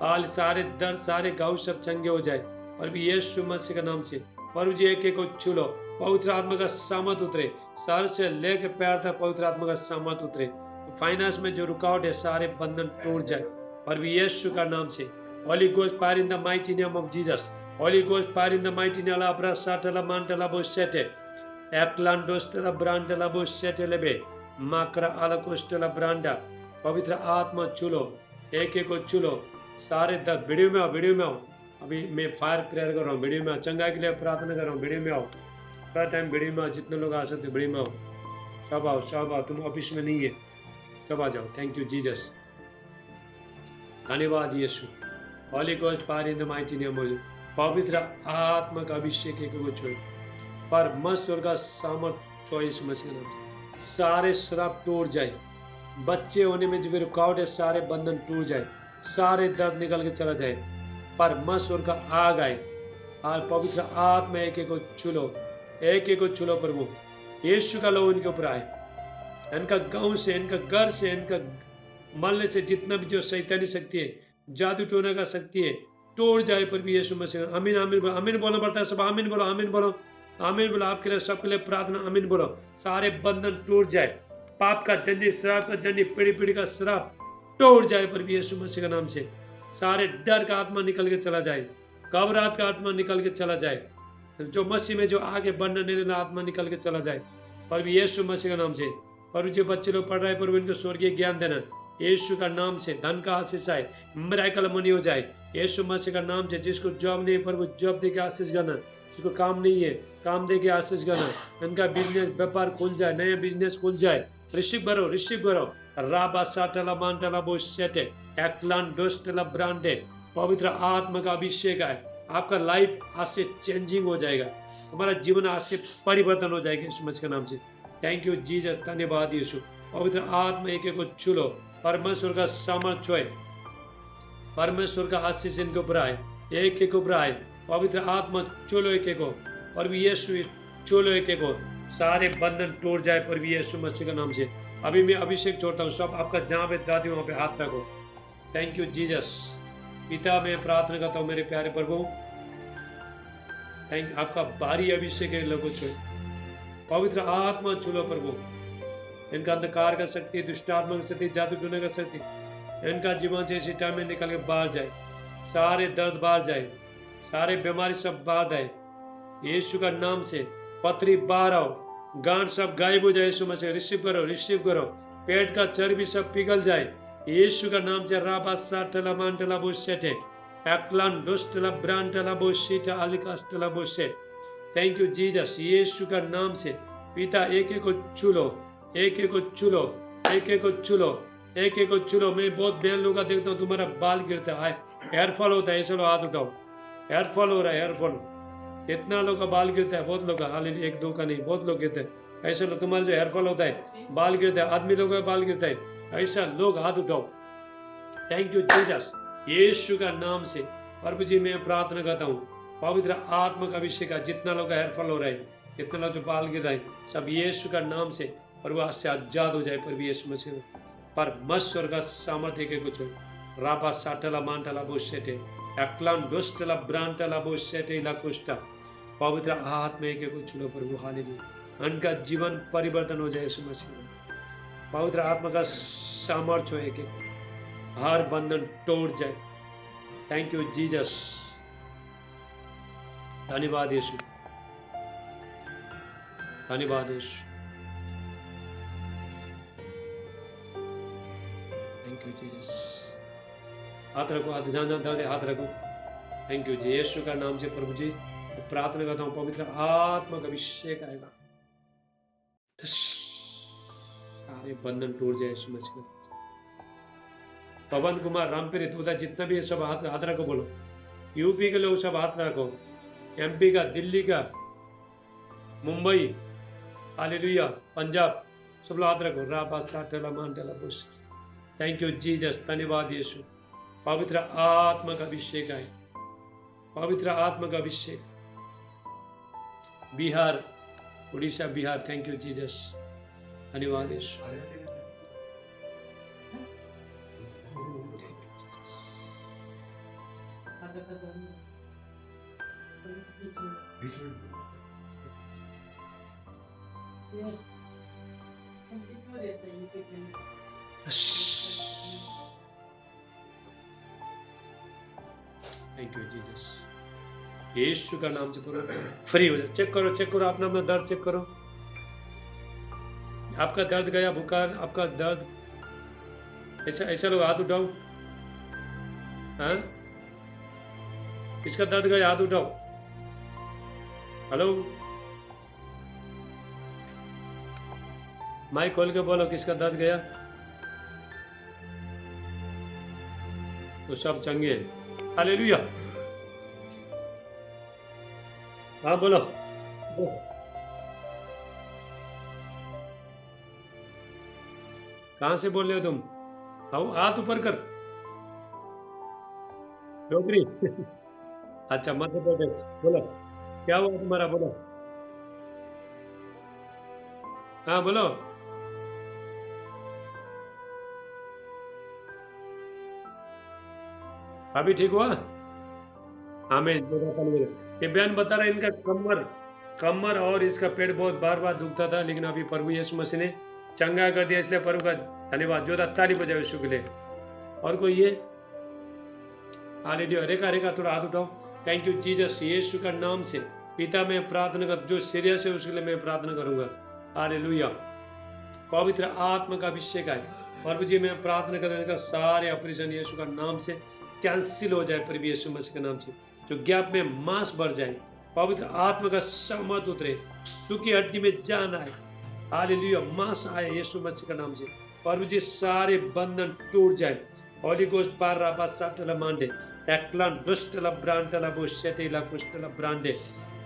हाल सारे दर्द, सारे घाव सब चंगे हो जाए पर भी यीशु मसीह का नाम से। प्रभु जी एक एक को छू लो, पवित्र आत्मा का सामर्थ उतरे, सर से लेकर पैर तक पवित्र आत्मा का सामर्थ उतरे। फाइनेंस में जो रुकावट है, सारे बंधन टूट जाए पर भी यीशु का नाम से। Holy ghost power in the mighty name of Jesus. Holy ghost power in the mighty name of साटला मांटला बोसेटे एक्लांडोस्टला ब्रांडला बोसेटे लेबे माकरा आला कोस्टला ब्रांडा। पवित्र आत्मा चुलो, एक एक को चुलो। सारे दर्द वीडियो में आओ, वीडियो में आओ। अभी मैं फायर प्रेयर कर रहा हूँ, वीडियो में आओ। चंगा के लिए प्रार्थना कर रहा हूँ, वीडियो में आओ। थोड़ा टाइम वीडियो में आओ, जितने लोग आ सकते वीडियो में आओ। सब आओ, सब आओ। तुम ऑफिस में नहीं है, सब आ जाओ। थैंक यू जीसस, धन्यवाद Yeshu. Holy ghost power in the mighty name of. पवित्र आत्मा का अभिषेक एक को छोड़, परमेश्वर का सामर्थ चॉइस मसीह नाम से। सारे श्राप टूट जाए, बच्चे होने में जो भी रुकावट है, सारे बंधन टूट जाए, सारे दर्द निकल के चला जाए। परमेश्वर का आग आए और पवित्र आत्मा एक एक को छुलो, एक एक को छुलो। प्रभु यीशु का लो इनके ऊपर आए, इनका गांव से, इनका घर से, इनका मलने से जितना भी जो शैतानी शक्ति है, जादू टोना का शक्ति है, तोड़ जाए प्रभु यीशु मसीह। आमीन आमीन बोलो, आमीन बोलना पड़ता है सब। आमीन बोलो, आमीन बोलो, आमीन बोलो। आपके लिए सबके लिए प्रार्थना, आमीन बोलो। सारे बंधन टूट जाए, पाप का जंजीर, श्राप का जंजीर, पीढ़ी पीढ़ी का श्राप टूट जाए प्रभु यीशु मसीह के नाम से। सारे डर का आत्मा निकल के चला जाए, घबराहट का आत्मा निकल के चला जाए, जो मसीह में जो आगे बढ़ने नहीं देना आत्मा निकल के चला जाए प्रभु यीशु मसीह के नाम से। प्रभु जो बच्चे लोग पढ़ रहे हैं प्रभु इनको स्वर्गीय ज्ञान देना यीशु का नाम से। धन का आशीष आए, मिरेकल मनी हो जाए यीशु मसीह का नाम से। जिसको जॉब नहीं प्रभु जॉब दे के आशीष करना, जिसको काम नहीं है काम दे के आशीष करना, इनका बिजनेस व्यापार खुल जाए, नया बिजनेस खुल जाए। रिसीव करो, रिसीव करो। राबा साटला मांटला बोसेटे एक्लान दोस्टला ब्रांडे। पवित्र आत्मा का अभिषेक है, आपका लाइफ आज से चेंजिंग हो जाएगा, हमारा जीवन आज से परिवर्तन हो जाएगा यीशु मसीह के नाम से। थैंक यू जीसस, धन्यवाद यीशु। पवित्र आत्मा एक एक को छू लो, परमेश्वर का सामर्थ्य है, परमेश्वर का आशीष इनके ऊपर आए, एक एक ऊपर आए। पवित्र आत्मा चलो एक एक को, प्रभु यीशु चलो एक एक को। सारे बंधन टूट जाए प्रभु यीशु मसीह के नाम से। अभी मैं अभिषेक छोड़ता हूँ, सब आपका जहाँ पे दादी वहाँ पे हाथ रखो। Thank you Jesus. पिता मैं प्रार्थना करता हूँ मेरे प्यारे प्रभु, थैंक आपका भारी अभिषेक है लोगों छो। पवित्र आत्मा चुलो प्रभु, इनका अंधकार का शक्ति, दुष्ट आत्मा की शक्ति, जादू टूने का शक्ति इनका जीवन से इसी टाइम में निकल के बाहर जाए। सारे दर्द बाहर जाए, सारे बीमारी सब बाहर जाए यीशु का नाम से। पथरी बाहर आओ, गांठ सब गायब हो जाए यीशु मसीह। रिसीव करो, रिसीव करो। पेट का चर्बी सब पिघल जाए यीशु का नाम से। राबा साटला मांटला बोसेटे एक्लान दोस्टला ब्रांटला बोसीटा अलिकास्टला बोसे। थैंक यू जीसस, यीशु का नाम से। पिता एक एक को चुलो, एक एक को चुलो, एक एक को चुलो, एक एक को चुलो। मैं बहुत बहन लोगों का देखता हूँ तुम्हारा बाल गिरता है, हेयर फॉल होता है, ऐसे लोग हाथ उठाओ। हेयर फॉल हो रहा है, हेयर फॉल। इतना लोग का बाल गिरता है, बहुत लोग का, हाल एक दो का नहीं, बहुत लोग गिरते हैं। ऐसे लोग तुम्हारा जो हेयर फॉल होता है, बाल गिरता है, आदमी लोगों का बाल गिरता है, ऐसा लोग हाथ उठाओ। थैंक यू जीसस, यीशु का नाम से। प्रभु जी मैं प्रार्थना करता हूँ, पवित्र आत्मा का अभिषेक है। जितना लोग का हेयर फॉल हो रहा है, जितना लोग जो बाल गिर रहा है, सब यीशु का नाम से प्रभु आज से आजाद हो जाए प्रभु यीशु मसीह में। परमेश्वर का सामर्थ्य के कुछ हो। रापा साटला मांटला बोसेटे एक्लान दोस्टला ब्रांटला बोसेटे लाकुस्टा। पवित्र आत्मा के कुछ लो प्रभु, हालेलुया। उनका जीवन परिवर्तन हो जाए यीशु मसीह में। पवित्र आत्मा का सामर्थ्य हो, एक हर बंधन तोड़ जाए। थैंक यू जीसस, धन्यवाद यीशु, धन्यवाद यीशु। Thank you Jesus. हाथ रखो, हाथ जान दर्द हाथ रखो। थैंक यू जी, यीशु का नाम से प्रभु जी प्रार्थना करता हूँ, पवित्र आत्मा का अभिषेक आएगा, सारे बंधन टूट जाए यीशु मसीह। पवन कुमार, रामप्रीत, उधर जितना भी है सब हाथ हाथ रखो, बोलो। यूपी के लोग सब हाथ रखो, एमपी का, दिल्ली का, मुंबई, हालेलुया, पंजाब, सब लोग हाथ रखो। राबा साटला मांटला बोस। थैंक यू जीसस, धन्यवाद यीशु। पवित्र आत्मा का अभिषेक आए, पवित्र आत्मा का अभिषेक। Bihar, Orissa, Bihar, thank you Jesus, धन्यवाद Yeshu. Thank you Jesus, Yeshu का नाम से पूरा फ्री हो जाए। चेक करो, चेक करो, अपना अपना दर्द चेक करो। आपका दर्द गया, बुखार, आपका दर्द, ऐसा ऐसा लोग हाथ उठाओ। हाँ, किसका दर्द गया हाथ उठाओ। हेलो, माइक खोल के बोलो, किसका दर्द गया। तो सब चंगे हैं, हालेलुया। हाँ बोलो। कहाँ से बोल रहे हो तुम? आओ, हाथ ऊपर कर। डोगरी अच्छा, मध्य प्रदेश, बोलो क्या हुआ तुम्हारा, बोलो। हाँ बोलो। अभी ठीक हुआ? हमें जोरदार ताली बजाओ। ये बयान बता रहा है इनका कमर कमर और इसका पेट बहुत बार बार दुखता था, लेकिन अभी प्रभु यीशु मसीह ने चंगा कर दिया, इसलिए प्रभु का धन्यवाद। जोरदार ताली बजाओ यीशु के लिए। और कोई ये हालेलुया, रेखा रेखा थोड़ा हाथ उठाओ। थैंक यू जीसस, यीशु का नाम से पिता मैं प्रार्थना कर, जो सीरियस है उसके लिए मैं प्रार्थना करूंगा। हालेलुया, पवित्र आत्मा का अभिषेक आए। प्रभु जी मैं प्रार्थना करने का सारे ऑपरेशन यीशु का नाम से कैंसिल हो जाए, प्रभु यीशु मसीह के नाम से। जो गैप में मांस बढ़ जाए, पवित्र आत्मा का सामर्थ उतरे, सूखी हड्डी में जान आए। हालेलुया, मांस आए यीशु मसीह का नाम से। प्रभु जी सारे बंधन टूट जाए। होली गोस्ट पार रापा साटला मांडे एक्लन दुष्टला ब्रांटला बुशेटेला कुष्टला ब्रांडे।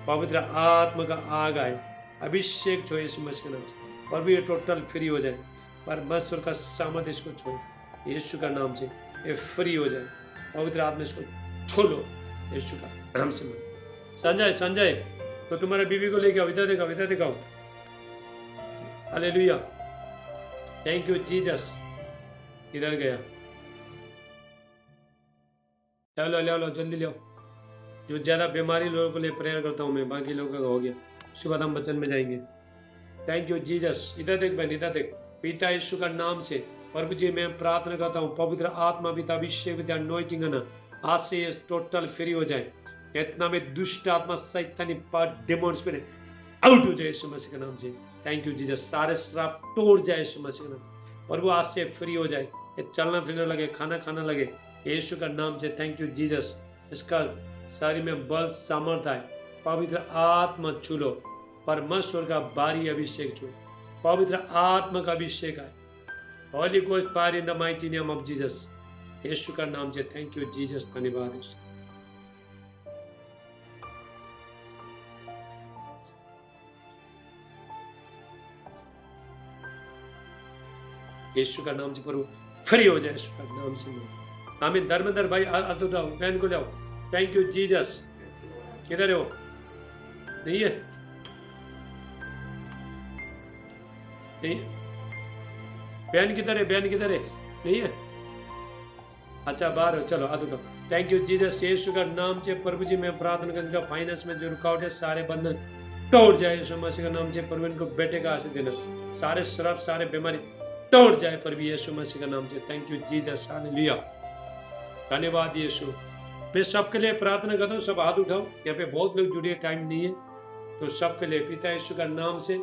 पवित्र आत्मा का आग आए, अभिषेक छो यीशु मसीह के नाम से। और भी ये टोटल फ्री हो जाए, परमेश्वर का सामर्थ्य इसको छोड़े यीशु का नाम से, ये फ्री हो जाए। पवित्र आत्मा इसको छोड़ो यीशु का नाम से। संजय संजय तो तुम्हारे बीवी को लेके आओ, इधर दिखाओ, इधर दिखाओ। Hallelujah, thank you Jesus. इधर गया, लो लो लो जल्दी लो। जो ज़्यादा बीमारी लोगों को लिए प्रेयर करता हूँ मैं, बाकी लोगों का हो गया, उसके बाद हम वचन में जाएंगे। Thank you Jesus. इधर देख बहन, इधर देख। पिता यीशु का नाम से प्रभु जी मैं प्रार्थना करता हूँ, पवित्र आत्मा पिता अभिषेक विद्या अनॉइंटिंग है ना, आज से ये टोटल फ्री हो जाए। इतना में दुष्ट आत्मा सैतानी पार्ट डेमोन स्पिरिट आउट हो जाए यीशु मसीह के नाम से। थैंक यू जीसस, सारे श्राप तोड़ जाए यीशु मसीह के नाम। प्रभु आज से फ्री हो जाए, ये चलना फिरने लगे, खाना खाना लगे यीशु का नाम से। थैंक यू जीसस, इसका शरीर में बल सामर्थ्य आए। पवित्र आत्मा छू लो, परमेश्वर का भारी अभिषेक छू, पवित्र आत्मा का अभिषेक आए। Holy ghost power in the mighty name of Jesus, Yeshu का नाम से। थैंक यू जीसस, धन्यवाद यीशु। यीशु का नाम से प्रभु फ्री हो जाए, यीशु का नाम से। आमीन। धर्मेंद्र भाई हाथ उठाओ, बहन को ले आओ। Thank you Jesus. किधर है वो? नहीं है, नहीं। बहन किधर है? बहन किधर है? नहीं है, अच्छा बाहर हो, चलो हाथ उठाओ। थैंक यू जीसस, यीशु का नाम से प्रभु जी मैं प्रार्थना करूंगा, फाइनेंस में जो रुकावट है सारे बंधन तोड़ जाए यीशु मसीह का नाम से। प्रभु इनको बेटे का आशीष देना, सारे श्राप सारे बीमारी तोड़ जाए प्रभु यीशु मसीह का नाम से। थैंक यू जीसस, हालेलुया, धन्यवाद यीशु। मैं सबके लिए प्रार्थना करता हूँ, सब हाथ उठाओ। यहाँ पे बहुत लोग जुड़े, टाइम नहीं है, तो सबके लिए पिता यीशु का नाम से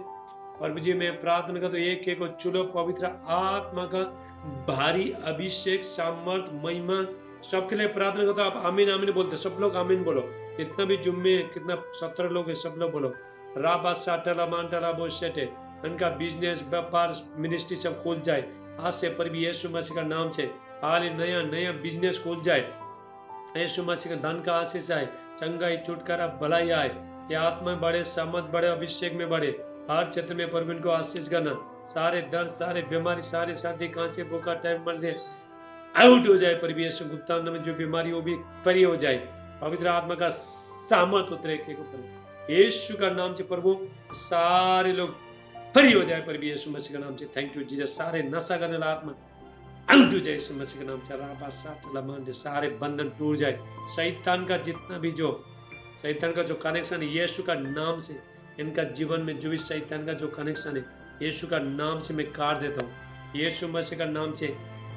प्रभु जी मैं प्रार्थना करता हूँ, एक एक को चुनो, पवित्र आत्मा का भारी अभिषेक सामर्थ महिमा सबके लिए प्रार्थना करता हूँ। आप आमीन आमीन बोलते, सब लोग आमीन बोलो। इतना भी जुम्मे कितना 17 लोग है, सब लोग बोलो। राबा साटला मांटला बोशेटे, उनका बिजनेस व्यापार मिनिस्ट्री सब खुल जाए आज से प्रभु यीशु मसीह का नाम से। हाल नया नया बिजनेस खुल जाए यीशु मसीह का धन का आशीष आए, चंगाई छुटकारा भलाई आए, ये आत्मा में बढ़े, सामर्थ बढ़े, अभिषेक में बढ़े। हर क्षेत्र में प्रभु इनको आशीष करना, सारे दर्द सारे बीमारी सारे सर्दी खांसी बुखार टाइम मर दे आउट हो जाए प्रभु यीशु गुप्ता में। जो बीमारी वो भी फ्री हो जाए, पवित्र आत्मा का सामर्थ उतरे के ऊपर यीशु का नाम से। प्रभु सारे लोग फ्री हो जाए प्रभु यीशु मसीह का नाम से। थैंक यू जीसस, सारे नशा करने वाला आत्मा आउट हो जाए यीशु मसीह के नाम से। राबा साटला मांडे, सारे बंधन टूट जाए। शैतान का जितना भी जो शैतान का जो कनेक्शन है यीशु का नाम से, इनका जीवन में जो भी शैतान का जो कनेक्शन है यीशु का नाम से मैं काट देता हूँ, यीशु मसीह का नाम से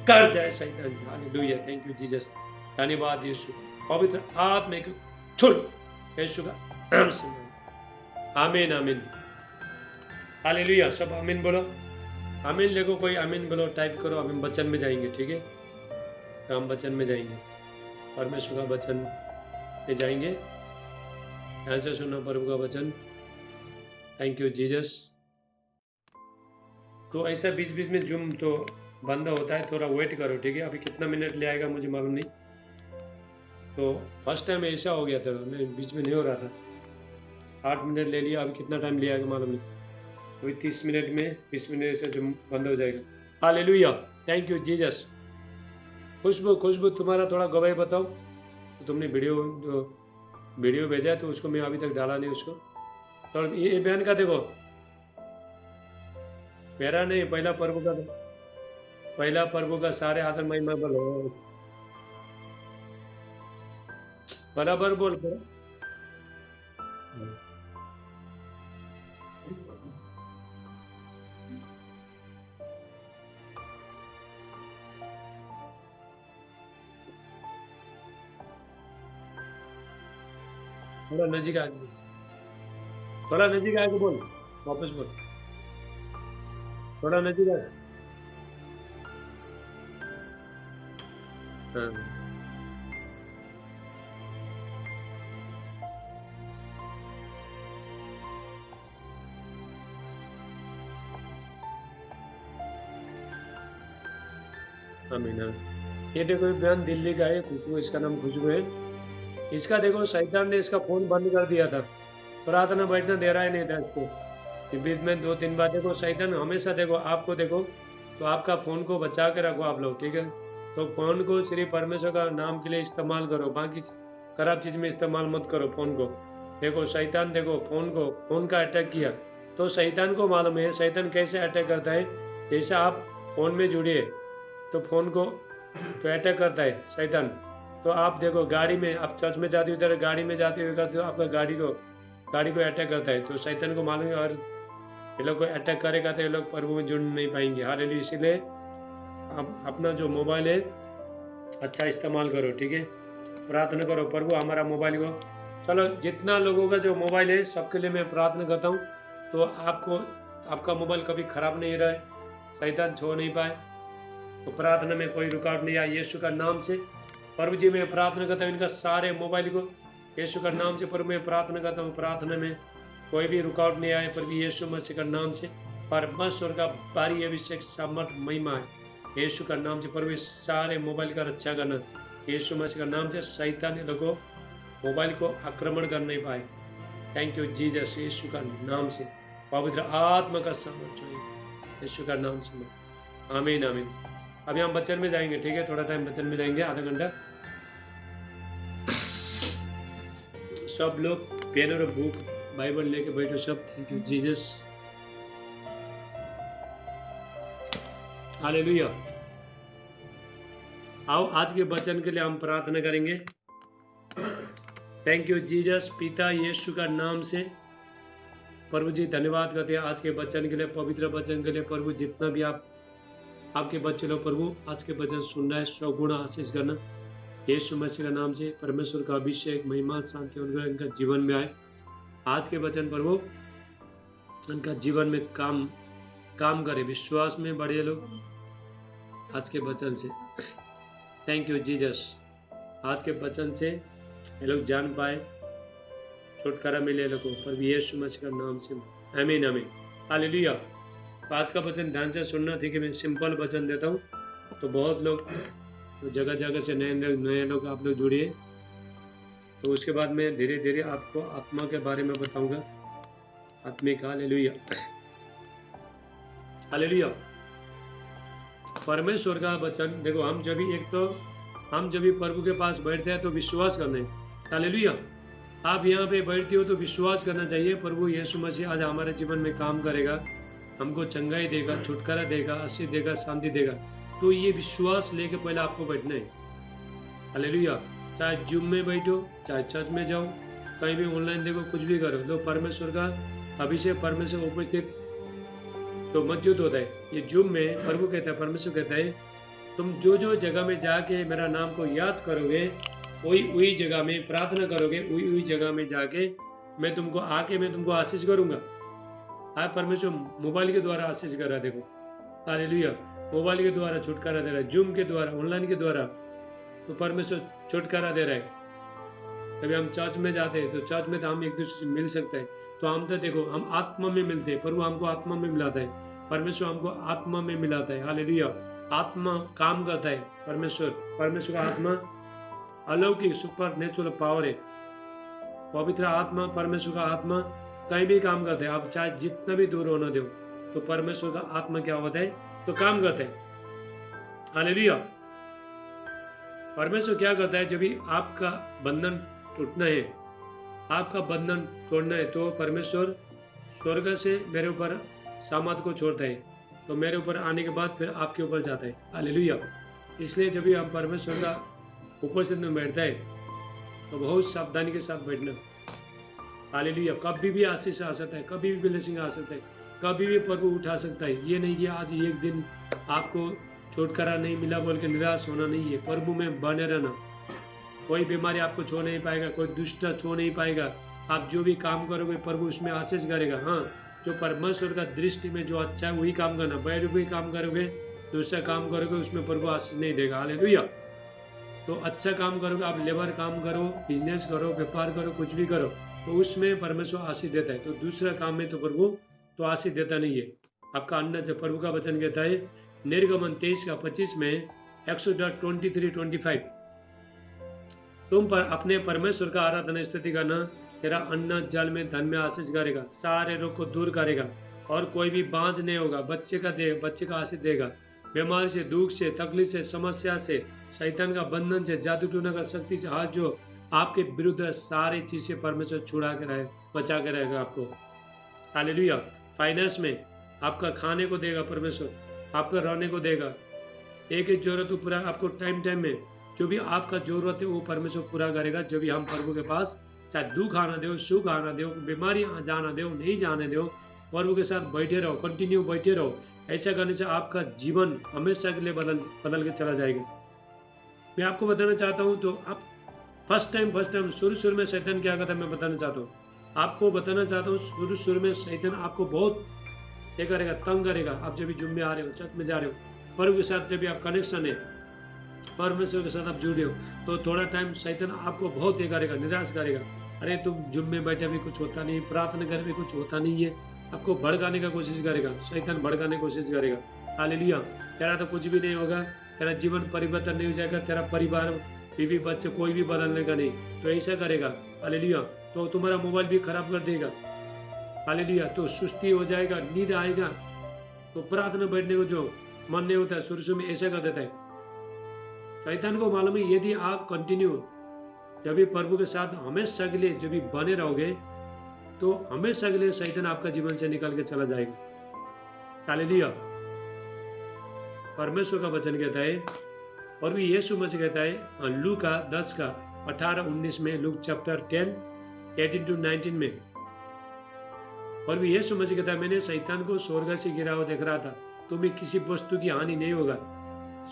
कर जाए शैतान। हालेलुया, थैंक यू जीसस, धन्यवाद यीशु। पवित्र आत्मा को छोड़ यीशु का नाम से। आमीन आमीन, हालेलुया। सब आमीन बोलो, आमीन लिखो, कोई आमीन बोलो, टाइप करो। हम वचन में जाएंगे, ठीक है, तो हम वचन में जाएंगे, परमेश्वर का वचन में जाएंगे। यहाँ से सुनो प्रभु का वचन। Thank you Jesus. तो ऐसा बीच बीच में जूम तो बंद होता है, थोड़ा वेट करो, ठीक है। अभी कितना मिनट ले आएगा मुझे मालूम नहीं, तो फर्स्ट टाइम ऐसा हो गया था, मैं बीच में नहीं हो रहा था। 8 मिनट ले लिया, अभी कितना टाइम लिया मालूम नहीं। अभी 30 मिनट में 20 मिनट से जो बंद हो जाएगा। Hallelujah, thank you Jesus. Khushboo Khushboo तुम्हारा थोड़ा गवाही बताओ। तो तुमने वीडियो भेजा है तो उसको मैं अभी तक डाला नहीं उसको। तो ये बहन का देखो, मेरा नहीं, पहला प्रभु का सारे आदर महिमा बोलो। बराबर बोल। थोड़ा नजीक आके बोल, थोड़ा नजीक आके बोल, वापस बोल, थोड़ा नजीक आ। हाँ, आमीन आमीन। ये देखो, ये बयान दिल्ली का है, खुशबू, इसका नाम खुशबू है। इसका देखो, शैतान ने इसका फोन बंद कर दिया था, प्रार्थना बैठना दे रहा ही नहीं था इसको। ये बीच में 2-3 बार देखो, शैतान हमेशा देखो आपको, देखो तो आपका फ़ोन को बचा के रखो आप लोग, ठीक है। तो फ़ोन को सिर्फ परमेश्वर का नाम के लिए इस्तेमाल करो, बाकी खराब चीज़ में इस्तेमाल मत करो फ़ोन को। देखो शैतान, देखो फ़ोन का अटैक किया, तो शैतान को मालूम है शैतान कैसे अटैक करता है। जैसे आप फ़ोन में जुड़िए तो फ़ोन को तो अटैक करता है शैतान। तो आप देखो गाड़ी में, आप चर्च में जाते हो, इधर गाड़ी में जाते हुए करते हो, आपका गाड़ी को अटैक करता है। तो शैतान को मालूम है, और ये लोग को अटैक करेगा तो ये लोग प्रभु में जुड़ नहीं पाएंगे। हालेलुया। इसीलिए आप अपना जो मोबाइल है अच्छा इस्तेमाल करो, ठीक है। प्रार्थना करो, प्रभु हमारा मोबाइल को, चलो जितना लोगों का जो मोबाइल है सबके लिए मैं प्रार्थना करता हूँ। तो आपको, आपका मोबाइल कभी खराब नहीं रहे, शैतान छो नहीं पाए, तो प्रार्थना में कोई रुकावट नहीं आए यीशु का नाम से। प्रभु जी मैं प्रार्थना करता हूँ इनका सारे मोबाइल को यीशु का नाम से, प्रभु मैं प्रार्थना करता हूँ प्रार्थना में कोई भी रुकावट नहीं आए, प्रभु यीशु मसीह का नाम से। परमेश्वर का भारी अभिषेक सामर्थ महिमा है यीशु का नाम से। प्रभु इस सारे मोबाइल का रक्षा करना यीशु मसीह का नाम से, शैतान लोगों मोबाइल को आक्रमण कर नहीं पाए। थैंक यू जीसस, यीशु का नाम से पवित्र आत्मा का सामर्थ चाहिए यीशु का नाम से। आमीन आमीन। अभी हम वचन में जाएंगे, ठीक है, थोड़ा टाइम वचन में जाएंगे, आधा घंटा। सब लोग पेन और बुक बाइबल लेके बैठो सब। Thank you Jesus, hallelujah. आओ आज के वचन के लिए हम प्रार्थना करेंगे। थैंक यू जीसस, पिता यीशु का नाम से प्रभु जी धन्यवाद करते हैं आज के वचन के लिए, पवित्र वचन के लिए। प्रभु जितना भी आपके बच्चे लोग प्रभु आज के वचन सुन रहे हैं, 100 गुना आशीष करना यीशु मसीह का नाम से। परमेश्वर का अभिषेक महिमा शांति उनका इनका जीवन में आए। आज के वचन प्रभु उनका जीवन में काम करे, विश्वास में बढ़े लोग आज के वचन से। थैंक यू जीसस, आज के वचन से ये लोग जान पाए, छुटकारा मिले लोगों को, प्रभु यीशु मसीह का नाम से। आमीन आमीन, हालेलुया। तो आज का वचन ध्यान से सुनना, ठीक है। मैं सिंपल वचन देता हूँ, तो बहुत लोग, तो जगह जगह से नए लोग आप लोग जुड़िए। तो उसके बाद मैं धीरे धीरे आपको आत्मा के बारे में बताऊंगा, आत्मिक। Hallelujah hallelujah. परमेश्वर का वचन देखो, हम जब भी प्रभु के पास बैठते हैं तो विश्वास करना है। हालेलुया। आप यहाँ पे बैठते हो तो विश्वास करना चाहिए प्रभु यीशु मसीह आज हमारे जीवन में काम करेगा, हमको चंगाई देगा, छुटकारा देगा, आशीष देगा, शांति देगा। तो ये विश्वास लेके पहले आपको बैठना है। हालेलुया। चाहे जूम में बैठो, चाहे चर्च में जाओ, कहीं भी ऑनलाइन देखो, कुछ भी करो, लो परमेश्वर का अभिषेक, परमेश्वर उपस्थित तो मौजूद होता है। ये जूम में प्रभु कहता है, परमेश्वर कहता है, तुम जो जगह में जाके मेरा नाम को याद करोगे, वही जगह में प्रार्थना करोगे, वही जगह में जाके मैं तुमको आशीष करूंगा। आज परमेश्वर मोबाइल के द्वारा आशीष कर रहा है, देखो। हालेलुया। मोबाइल के द्वारा छुटकारा दे रहा है, जूम के द्वारा, ऑनलाइन के द्वारा, तो परमेश्वर छुटकारा दे रहा है। कभी हम चर्च में जाते हैं तो चर्च में तो हम एक दूसरे से मिल सकते हैं। तो हम तो देखो, हम आत्मा में मिलते हैं, प्रभु हमको आत्मा में मिलाता है, परमेश्वर हमको आत्मा में मिलाता है। हालेलुया। आत्मा काम करता है, परमेश्वर का आत्मा अलौकिक सुपर नेचुरल पावर है। पवित्र आत्मा, परमेश्वर का आत्मा कहीं भी काम करता है। आप चाहे जितना भी दूर होना दो, तो परमेश्वर का आत्मा क्या होता है, तो काम करता है। हालेलुया। परमेश्वर क्या करता है, जब भी आपका बंधन टूटना है, आपका बंधन तोड़ना है, तो परमेश्वर स्वर्ग से मेरे ऊपर सामर्थ को छोड़ता है, तो मेरे ऊपर आने के बाद फिर आपके ऊपर जाता है। हालेलुया। इसलिए जब भी हम परमेश्वर का उपस्थित में बैठता है, तो बहुत सावधानी के साथ बैठना। हालेलुया। कभी भी आशीष आ सकता है, कभी भी ब्लेसिंग आ सकता है, कभी भी प्रभु उठा सकता है। ये नहीं कि आज एक दिन आपको छुटकारा नहीं मिला बोल के निराश होना नहीं है। प्रभु में बने रहना। कोई बीमारी आपको छो नहीं पाएगा, कोई दुष्ट छो नहीं पाएगा। आप जो भी काम करोगे प्रभु उसमें आशीष करेगा। हाँ, जो परमेश्वर का दृष्टि में जो अच्छा है वही काम करना। बैरूपी काम करोगे, दूसरा काम करोगे, उसमें प्रभु आशीष नहीं देगा। हालेलुया। तो अच्छा काम करोगे, आप लेबर काम करो, बिजनेस करो, व्यापार करो, कुछ भी करो, तो उसमें परमेश्वर आशीष देता है। तो दूसरा काम में तो प्रभु तो आशीष देता नहीं है। आपका अन्न जब प्रभु का वचन कहता है निर्गमन 23:25 में, एक्सोडस 23:25, तुम पर अपने परमेश्वर का आराधना स्तुति करना, तेरा अन्न जल में धन में आशीष करेगा, सारे रोग को दूर करेगा और कोई भी बांझ नहीं होगा। बच्चे का आशीष देगा। बीमारी से, दुख से, तकलीफ से, समस्या से, शैतान का बंधन से, जादू टोना का शक्ति से, हाथ जो आपके विरुद्ध है, सारी चीज से परमेश्वर छुड़ा के रहे, बचा के रहेगा आपको। हालेलुया। फाइनेंस में आपका खाने को देगा परमेश्वर, आपका रहने को देगा। एक एक जरूरत पूरा आपको टाइम में जो भी आपका जरूरत है वो परमेश्वर पूरा करेगा। जब भी हम प्रभु के पास, चाहे दुख आना दो, सुख आना दो, बीमारी जाना दो, नहीं जाने दो, प्रभु के साथ बैठे रहो, कंटिन्यू बैठे रहो। ऐसा करने से आपका जीवन हमेशा के लिए बदल के चला जाएगा। मैं आपको बताना चाहता हूँ, तो आप फर्स्ट टाइम शुरू में शैतान क्या करता है मैं बताना चाहता हूँ। आपको बताना चाहता हूँ, शुरू में शैतान आपको बहुत ये करेगा, तंग करेगा। आप जब भी जुम्मे में आ रहे हो, चर्च में जा रहे हो, प्रभु के साथ जब भी आप कनेक्शन है, परमेश्वर के साथ आप जुड़े हो, तो थोड़ा टाइम शैतान आपको बहुत ये करेगा, निराश करेगा। अरे तुम जुम्मे में बैठे भी कुछ होता नहीं, प्रार्थना कर भी कुछ होता नहीं है। आपको भड़काने का कोशिश करेगा, शैतान भड़काने की कोशिश करेगा। हालेलुया। तेरा तो कुछ भी नहीं होगा, तेरा जीवन परिवर्तन नहीं हो जाएगा, तेरा परिवार, बीवी बच्चे कोई भी बदलने का नहीं, तो ऐसा करेगा। हालेलुया। तो तुम्हारा मोबाइल भी खराब कर देगा। हालेलुया। तो सुस्ती हो जाएगा, नींद आएगा, तो प्रार्थना बैठने को जो मन नहीं होता है, शुरू में ऐसा कर देता है। शैतान को मालूम है यदि आप कंटिन्यू जब भी प्रभु के साथ हमेशा के लिए जब भी बने रहोगे, तो हमेशा के लिए शैतान आपका जीवन से निकल के चला जाएगा। हालेलुया। परमेश्वर का वचन कहता है, और भी यीशु मसीह कहता है लूका 10:18-19 में, लूक चैप्टर 10:18-19 में, और भी यीशु मसीह कहता है मैंने शैतान को स्वर्ग से गिरा हुआ देख रहा था, तुम्हें किसी वस्तु की हानि नहीं होगा।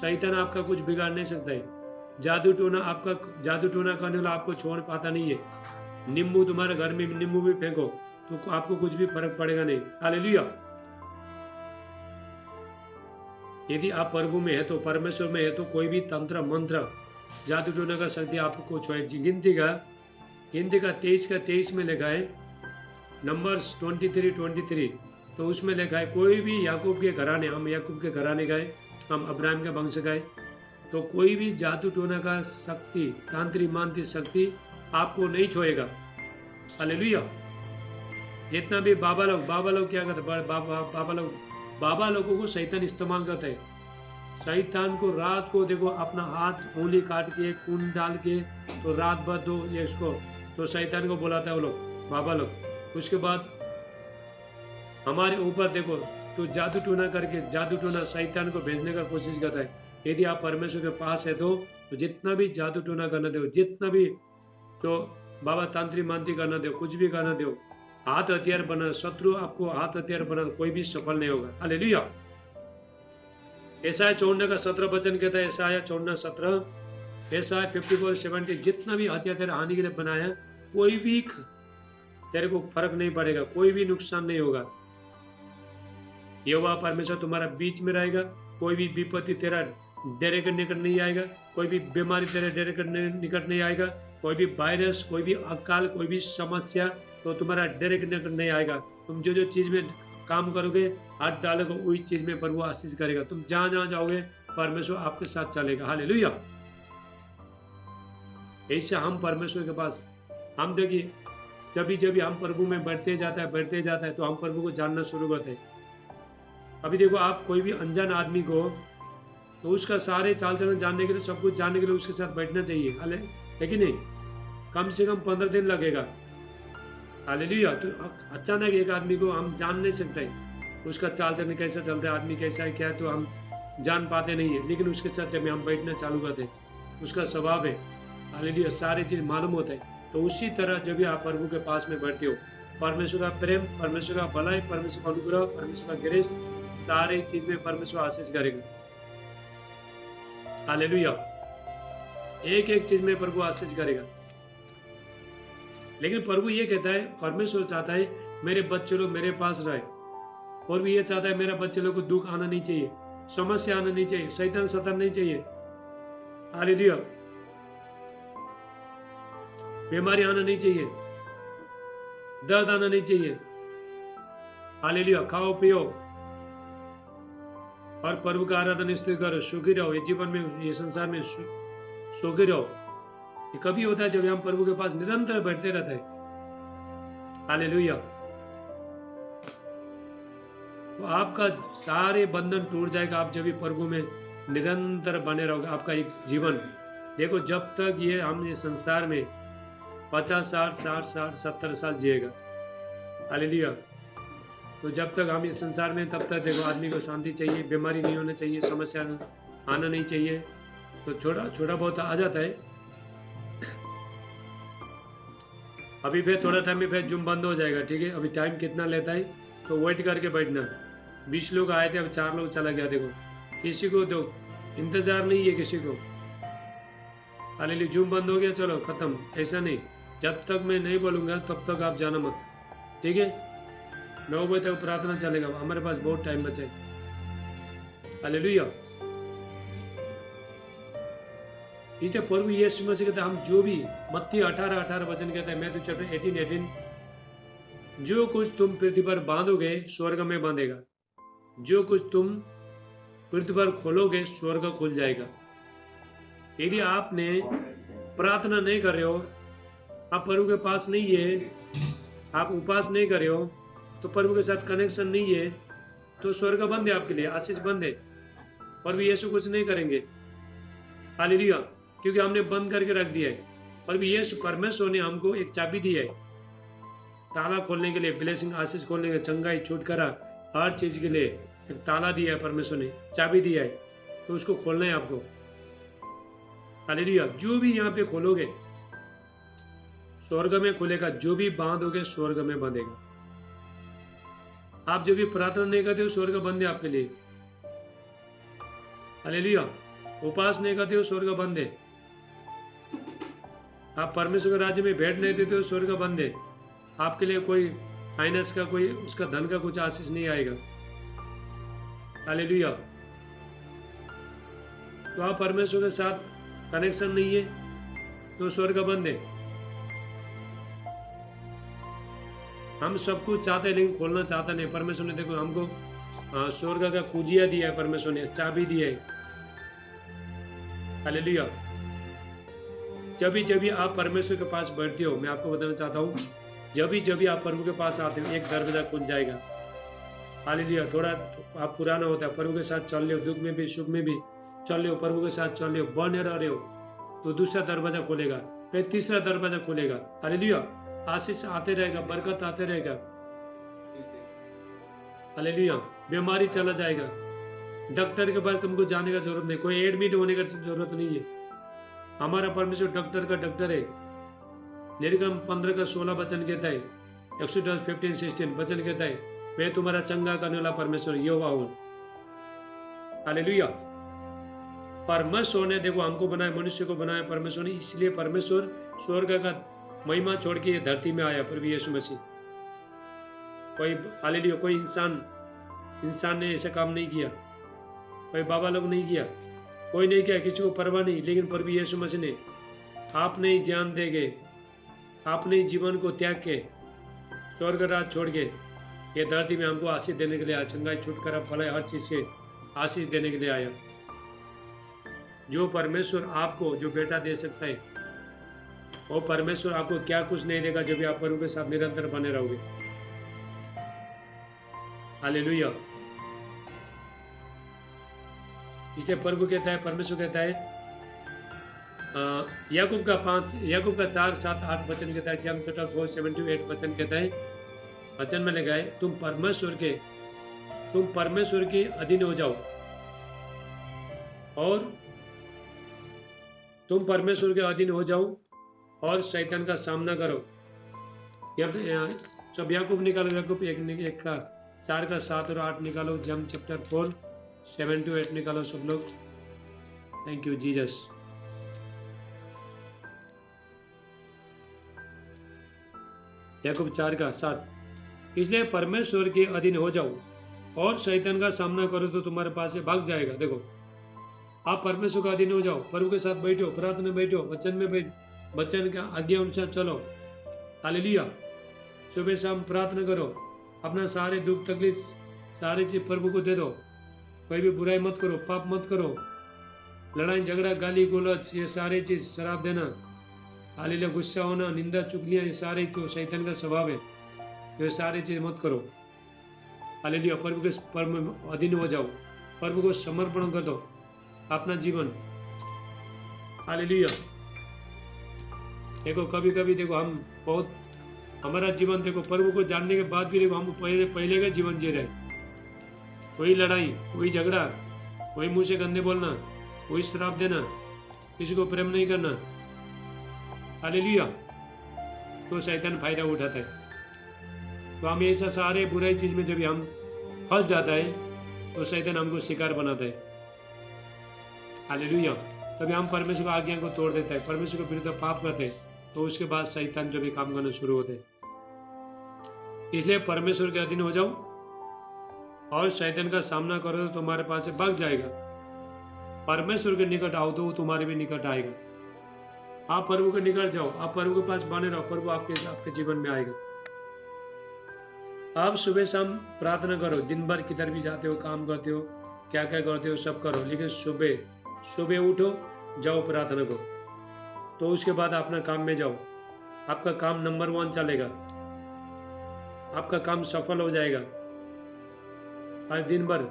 शैतान आपका कुछ बिगाड़ नहीं सकता है। जादू टोना करने वाला आपको छोड़ पाता नहीं है। नींबू तुम्हारे घर में नींबू भी फेंको तो आपको कुछ भी फर्क पड़ेगा नहीं। हालेलुया। यदि आप प्रभु में है, तो परमेश्वर में है, तो कोई भी तंत्र मंत्र, जादू टोना का शक्ति आपको छोड़े। गिनती का 23 में लिखा है, नंबर्स 23, तो उसमें लिखा है कोई भी याकूब के घराने, हम याकूब के घराने गए, हम अब्राहम के वंश गए, तो कोई भी जादू टोना का शक्ति, तांत्रिक मांत्रिक शक्ति आपको नहीं छोड़ेगा। हालेलुया। जितना भी बाबा लोग क्या करते हैं, बाबा लोगों को शैतान इस्तेमाल करता है। शैतान को रात को देखो अपना हाथ उंगली काट के खून डाल के, तो रात भर दो ये इसको, तो शैतान को बुलाता है वो लोग, बाबा लोग। उसके बाद हमारे ऊपर देखो, तो जादू टोना शैतान को भेजने का कोशिश करता है। यदि आप परमेश्वर के पास है, तो जितना भी जादू टोना करना दो, जितना भी तो बाबा तांत्रिक मांत्रिक करना दो, कुछ भी करना दो, हाथ हथियार बना, शत्रु आपको हाथ हथियार बना, कोई भी सफल नहीं होगा। हालेलुया। यशायाह 54:17 वचन कहता है, यशायाह 54:17, यशायाह 54:70, जितना भी हथियार तेरे हानि के लिए बनाया, कोई भी तेरे को फर्क नहीं पड़ेगा, कोई भी नुकसान नहीं होगा। यहोवा परमेश्वर तुम्हारा बीच में रहेगा। कोई भी विपत्ति तेरा डेरे के निकट नहीं आएगा, कोई भी बीमारी तेरे डेरे के निकट नहीं आएगा, कोई भी वायरस, कोई भी अकाल, कोई भी समस्या तो तुम्हारा डेरे के निकट नहीं आएगा। तुम जो चीज में काम करोगे, हाथ डालोगे, वही चीज में प्रभु आशीष करेगा। तुम जहां जहां जाओगे परमेश्वर आपके साथ चलेगा। हालेलुया। ऐसा हम परमेश्वर के पास, हम देखिए जब भी हम प्रभु में बढ़ते जाता है, तो हम प्रभु को जानना शुरू करते हैं। अभी देखो, आप कोई भी अनजान आदमी को, तो उसका सारे चाल चलन जानने के लिए, सब कुछ जानने के लिए उसके साथ बैठना चाहिए, है कि नहीं? कम से कम 15 दिन लगेगा। हालेलुया। तो अचानक एक आदमी को हम जान नहीं सकते, उसका चाल चलन कैसा चलता है, आदमी कैसा है, क्या है, तो हम जान पाते नहीं है। लेकिन उसके साथ जब हम बैठना चालू करते हैं, उसका स्वभाव है, हालेलुया, सारी चीज मालूम होता है। तो उसी तरह जब भी आप प्रभु के पास में बैठते हो, परमेश्वर का प्रेम, परमेश्वर का भलाई, परमेश्वर का अनुग्रह, परमेश्वर का ग्रेस, सारी चीज में परमेश्वर आशीष करेगा। हालेलुया, एक एक चीज में प्रभु आशीष करेगा। लेकिन प्रभु ये कहता है, परमेश्वर चाहता है मेरे बच्चे लोग मेरे पास रहे। प्रभु ये चाहता है मेरा बच्चे लोग को दुख आना नहीं चाहिए, समस्या आना नहीं चाहिए, शैतान सताना नहीं चाहिए। हालेलुया, बीमारी आना नहीं चाहिए, दर्द आना नहीं चाहिए। हालेलुया, खाओ पियो और प्रभु का आराधना स्तुति करो, सुखी रहो। ये जीवन में, ये संसार में सुखी रहो। ये कभी होता है जब हम प्रभु के पास निरंतर बैठते रहते हैं। हालेलुया, तो आपका सारे बंधन टूट जाएगा। आप जब भी प्रभु में निरंतर बने रहोगे, आपका एक जीवन देखो, जब तक ये हम ये संसार में 50 60 60 70 साल जिएगा। हालेलुया, तो जब तक हम इस संसार में, तब तक देखो आदमी को शांति चाहिए, बीमारी नहीं होना चाहिए, समस्या आना नहीं चाहिए। तो छोटा बहुत आ जाता है। अभी फिर थोड़ा टाइम में फिर जुम बंद हो जाएगा, ठीक है। अभी टाइम कितना लेता है तो वेट करके बैठना। 20 लोग आए थे, अब 4 लोग चला गया। देखो किसी को दो इंतजार नहीं है किसी को। हालेलुया, जुम बंद हो गया, चलो खत्म, ऐसा नहीं। जब तक मैं नहीं बोलूँगा तब तक आप जाना मत, ठीक है। 9 बजे तक प्रार्थना चलेगा, हमारे पास बहुत टाइम बचा है। हालेलुया, इसलिए प्रभु यीशु मसीह कहते हैं, हम जो भी मत्ती 18 वचन कहता है, मैथ्यू चैप्टर 18, जो कुछ तुम पृथ्वी पर बांधोगे स्वर्ग में बांधेगा, जो कुछ तुम पृथ्वी पर खोलोगे स्वर्ग खुल जाएगा। यदि आपने प्रार्थना नहीं कर रहे हो, आप प्रभु के पास नहीं है, आप उपवास नहीं कर रहे हो, तो प्रभु के साथ कनेक्शन नहीं है, तो स्वर्ग बंद है आपके लिए, आशीष बंद है। प्रभु यीशु कुछ नहीं करेंगे। हालेलुया, क्योंकि हमने बंद करके रख दिया है। प्रभु यीशु परमेश्वर ने हमको एक चाबी दी है, ताला खोलने के लिए, ब्लेसिंग आशीष खोलने के लिए, चंगाई छुटकारा हर चीज के लिए एक ताला दिया है, परमेश्वर ने चाबी दिया है, तो उसको खोलना है आपको। हालेलुया, जो भी यहाँ पे खोलोगे स्वर्ग में खुलेगा, जो भी बांधोगे स्वर्ग में बंधेगा। आप जो भी प्रार्थना नहीं करते हो स्वर्ग बंद है आपके लिए। हालेलुया, उपवास नहीं करते हो स्वर्ग बंद है। आप परमेश्वर के राज्य में भेंट नहीं देते हो स्वर्ग बंद है। आपके लिए कोई फाइनेंस का, कोई उसका धन का कुछ आशीष नहीं आएगा। हालेलुया, तो आप परमेश्वर के साथ कनेक्शन नहीं है तो स्वर्ग बंद है। हम सब कुछ चाहते हैं लेकिन खोलना चाहता नहीं। परमेश्वर ने देखो हमको स्वर्ग का कुजिया दिया है, परमेश्वर ने चाबी दिया है। हालेलुया, जब भी आप परमेश्वर के पास बैठते हो, मैं आपको बताना चाहता हूँ, जब भी आप प्रभु के पास आते हो, एक दरवाजा खुल जाएगा। हालेलुया, थोड़ा आप पुराना होता है, प्रभु के साथ चल रहे हो, दुख में भी सुख में भी चल रहे हो, प्रभु के साथ चल रहे हो, बने रह रहे हो, तो दूसरा दरवाजा खोलेगा, फिर तीसरा दरवाजा खोलेगा। हालेलुया, आशीष आते रहेगा, बरकत आते रहेगा। हालेलुया, बीमारी चला जाएगा। डॉक्टर के पास तुमको जाने का जरूरत नहीं, कोई एडमिट होने का जरूरत नहीं है। हमारा परमेश्वर डॉक्टर का डॉक्टर है। निर्गम 15:16 वचन कहता है, एक्सोडस 15:16 वचन कहता है, मैं तुम्हारा चंगा करने वाला परमेश्वर यहोवा हूं। हालेलुया, परमेश्वर ने देखो हमको बनाया, मनुष्य को बनाया परमेश्वर ने, इसलिए परमेश्वर स्वर्ग का महिमा छोड़ के धरती में आया, प्रभु यीशु मसीह। कोई हालेलुया, कोई इंसान ने ऐसा काम नहीं किया, कोई बाबा लोग नहीं किया, कोई नहीं किया, किसी को परवाह नहीं। लेकिन प्रभु यीशु मसीह ने आपने ही जान देगे, आपने ही जीवन को त्याग के स्वर्ग राज छोड़ के ये धरती में हमको आशीष देने के लिए आया, चंगाई छुटकारा भलाई हर चीज से आशीष देने के लिए आया। जो परमेश्वर आपको जो बेटा दे सकता है, वो परमेश्वर आपको क्या कुछ नहीं देगा जब भी आप प्रभु के साथ निरंतर बने रहोगे। हालेलुया, इसलिए प्रभु कहता है, परमेश्वर कहता है, याकूब का 4:7-8 वचन कहता है, जम चैप्टर 4:7-8 वचन कहता है, वचन में लगाए, तुम परमेश्वर के अधीन हो जाओ और तुम परमेश्वर के अधीन हो जाओ और शैतान का सामना करो। सब याकूब निकालो, याकूब एक का 4 का 7 और 8 निकालो। जम चैप्टर 4 7 to 8 निकालो सब लोग। Thank you Jesus. याकूब 4 का 7। इसलिए परमेश्वर के अधीन हो जाओ और शैतान का सामना करो तो तुम्हारे पास से भाग जाएगा। देखो, आप परमेश्वर का अधीन हो जाओ, प्रभु के साथ बैठो, प्रार्थना बैठो, वचन में बैठ, वचन का आज्ञा अनुसार चलो। हालेलुया। सुबह शाम प्रार्थना करो, अपना सारे दुख तकलीफ सारी चीज प्रभु को दे दो। कोई भी बुराई मत करो, पाप मत करो, लड़ाई झगड़ा गाली गलौज ये सारी चीज, शराब देना, हालेलुया, गुस्सा होना, निंदा चुगलियां, ये सारे तो शैतान का स्वभाव है। ये सारी चीज मत करो। हालेलुया। प्रभु के अधीन हो जाओ, प्रभु को समर्पण कर दो अपना जीवन। हालेलुया। देखो कभी कभी देखो हम बहुत हमारा जीवन देखो प्रभु को जानने के बाद भी देखो हम पहले का जीवन जी रहे। वही लड़ाई, वही झगड़ा, वही मुंह से गंदे बोलना, वही शराब देना, किसी को प्रेम नहीं करना। हालेलुया। तो शैतान फायदा उठाता है। तो हम ऐसा सारे बुराई चीज में जब हम फंस जाता है तो शैतान हमको शिकार बनाता है। हालेलुया। तभी हम परमेश्वर की आज्ञा को तोड़ देता है, परमेश्वर के विरुद्ध पाप करते हैं, तो उसके बाद शैतान जो भी काम करना शुरू होते हैं। इसलिए परमेश्वर के अधीन हो जाओ और शैतान का सामना करो तो तुम्हारे पास से भाग जाएगा। परमेश्वर के निकट आओ तो वो तुम्हारे भी निकट आएगा। आप प्रभु के निकट जाओ, आप प्रभु के पास बने रहो, प्रभु आपके जीवन में आएगा। आप सुबह शाम प्रार्थना करो, दिन भर किधर भी जाते हो, काम करते हो, क्या क्या करते हो सब करो, लेकिन सुबह उठो, जाओ प्रार्थना करो, तो उसके बाद अपना काम में जाओ। आपका काम नंबर 1 चलेगा, आपका काम सफल हो जाएगा। आज दिन भर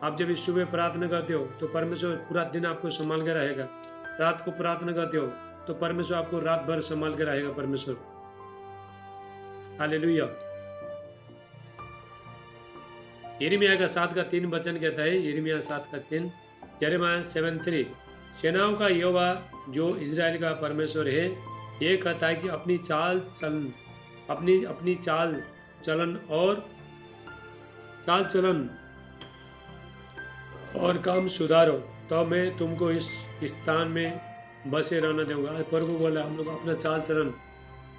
आप जब इस सुबह प्रार्थना करते हो तो परमेश्वर पूरा दिन आपको संभाल के रहेगा। रात को प्रार्थना करते हो तो परमेश्वर आपको रात भर संभाल के रहेगा। परमेश्वर, हालेलुया। यिर्मयाह का 7 का 3 वचन कहता है, यिर्मयाह 7 का 3, यिर्मयाह 7:3, सेनाओं का यहोवा जो इजराइल का परमेश्वर है ये कहता है कि अपनी चाल चलन और काम सुधारो, तो मैं तुमको इस स्थान में बसे रहना दूंगा। प्रभु बोला हम लोग अपना चाल चलन,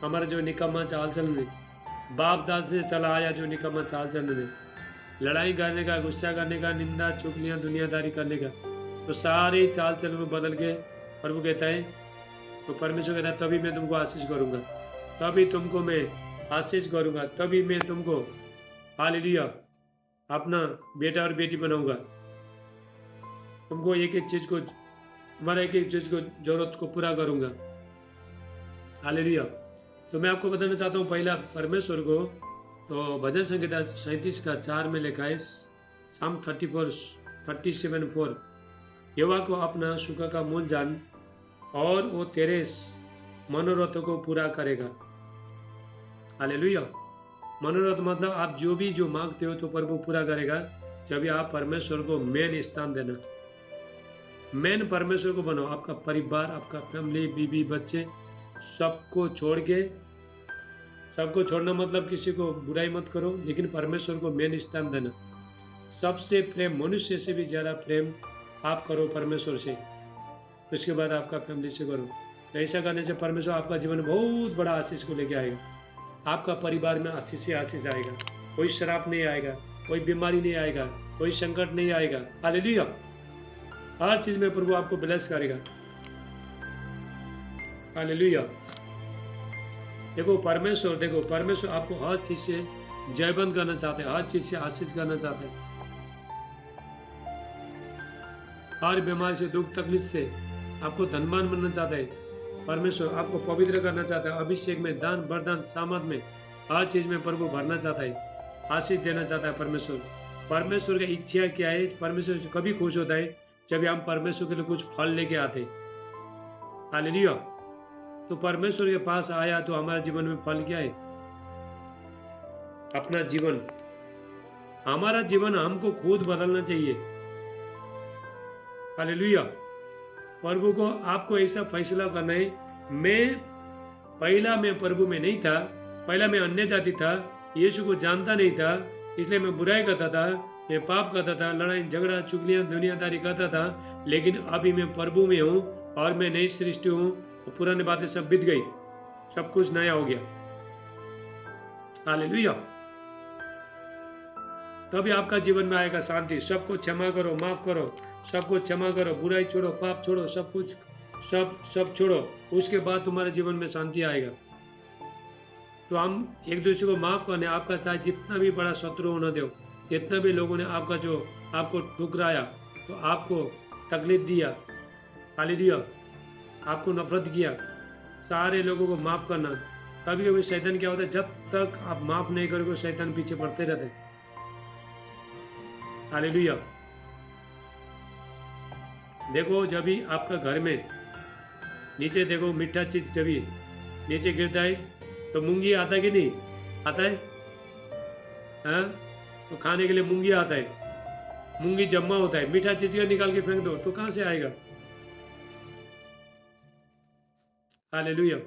हमारा जो निकम्मा चाल चलन है, बाप दाद से चला आया जो निकम्मा चाल चलन है, लड़ाई करने का, गुस्सा करने का, निंदा चुगलियां दुनियादारी करने का, तो सारे चाल चलन में बदल के प्रभु कहता है, तो परमेश्वर कहता है तभी मैं तुमको आशीष करूंगा, तभी तुमको मैं आशीष करूंगा, तभी मैं तुमको हालेलुया अपना बेटा और बेटी बनाऊंगा। तुमको एक एक चीज को, तुम्हारा एक एक चीज को जरूरत को पूरा करूंगा। हालेलुया। तो मैं आपको बताना चाहता हूँ पहला परमेश्वर को, तो भजन संहिता 37 का 4 में लिखा है, साम 37:4, यहोवा को अपना सुख का मूल जान और वो तेरे मनोरथों को पूरा करेगा। हालेलुया। मनोरथ मतलब आप जो मांगते हो तो प्रभु पूरा करेगा, जब भी आप परमेश्वर को मेन स्थान देना, मेन परमेश्वर को बनाओ। आपका परिवार, आपका फैमिली, बीबी, बच्चे, सबको छोड़ना मतलब किसी को बुराई मत करो, लेकिन परमेश्वर को मेन स्थान देना। सबसे प्रेम, मनुष्य से भी ज़्यादा प्रेम आप करो परमेश्वर से, उसके बाद आपका फैमिली से करो। तो ऐसा करने से परमेश्वर आपका जीवन में बहुत बड़ा आशीष को लेके आएगा। आपका परिवार में आशीष से आशीष आएगा, कोई श्राप नहीं आएगा, कोई बीमारी नहीं आएगा, कोई संकट नहीं आएगा। हालेलुया। हर चीज में प्रभु आपको ब्लेस करेगा। हालेलुया। देखो परमेश्वर आपको हर चीज से जयबंद करना चाहते हैं, हर चीज से आशीष करना चाहते हैं। हर बीमारी से, दुख तकलीफ से आपको धनवान बनना चाहता है परमेश्वर, आपको पवित्र करना चाहता है। अभिषेक में, दान वरदान सामर्थ में, हर चीज में प्रभु भरना चाहता है, आशीष देना चाहता है परमेश्वर। परमेश्वर की इच्छा क्या है? परमेश्वर कभी खुश होता है जब हम परमेश्वर के लिए कुछ फल लेके आते। हालेलुया। तो परमेश्वर के पास आया तो हमारे जीवन में फल क्या है? अपना जीवन, हमारा जीवन हमको खुद बदलना चाहिए। हालेलुया। प्रभु को आपको ऐसा फैसला करना है, मैं प्रभु में नहीं था, पहला मैं अन्य जाति था, यीशु को जानता नहीं था, इसलिए मैं बुराई करता था, मैं पाप करता था, लड़ाई झगड़ा चुगलियां दुनियादारी करता था। लेकिन अभी मैं प्रभु में हूँ और मैं नई सृष्टि हूँ, पुरानी बातें सब बीत गई, सब कुछ नया हो गया। हालेलुया। तभी आपका जीवन में आएगा शांति। सबको क्षमा करो, माफ करो, सबको क्षमा करो, बुराई छोड़ो, पाप छोड़ो, सब कुछ सब छोड़ो, उसके बाद तुम्हारे जीवन में शांति आएगा। तो हम एक दूसरे को माफ करने, आपका चाहे जितना भी बड़ा शत्रु होना दो, जितना भी लोगों ने आपको ठुकराया, तो आपको तकलीफ दिया, हालेलुया, आपको नफरत किया, सारे लोगों को माफ करना। कभी कभी शैतान क्या होता है, जब तक आप माफ नहीं करोगे शैतान पीछे पड़ते रहते। हालेलुया। देखो, जब भी आपका घर में नीचे देखो मीठा चीज जब भी नीचे गिरता है तो मूंगी आता है कि नहीं आता है? हाँ, तो खाने के लिए मूंगी आता है, मूंगी जमा होता है, मीठा चीज का निकाल के फेंक दो तो कहाँ से आएगा? हालेलुया।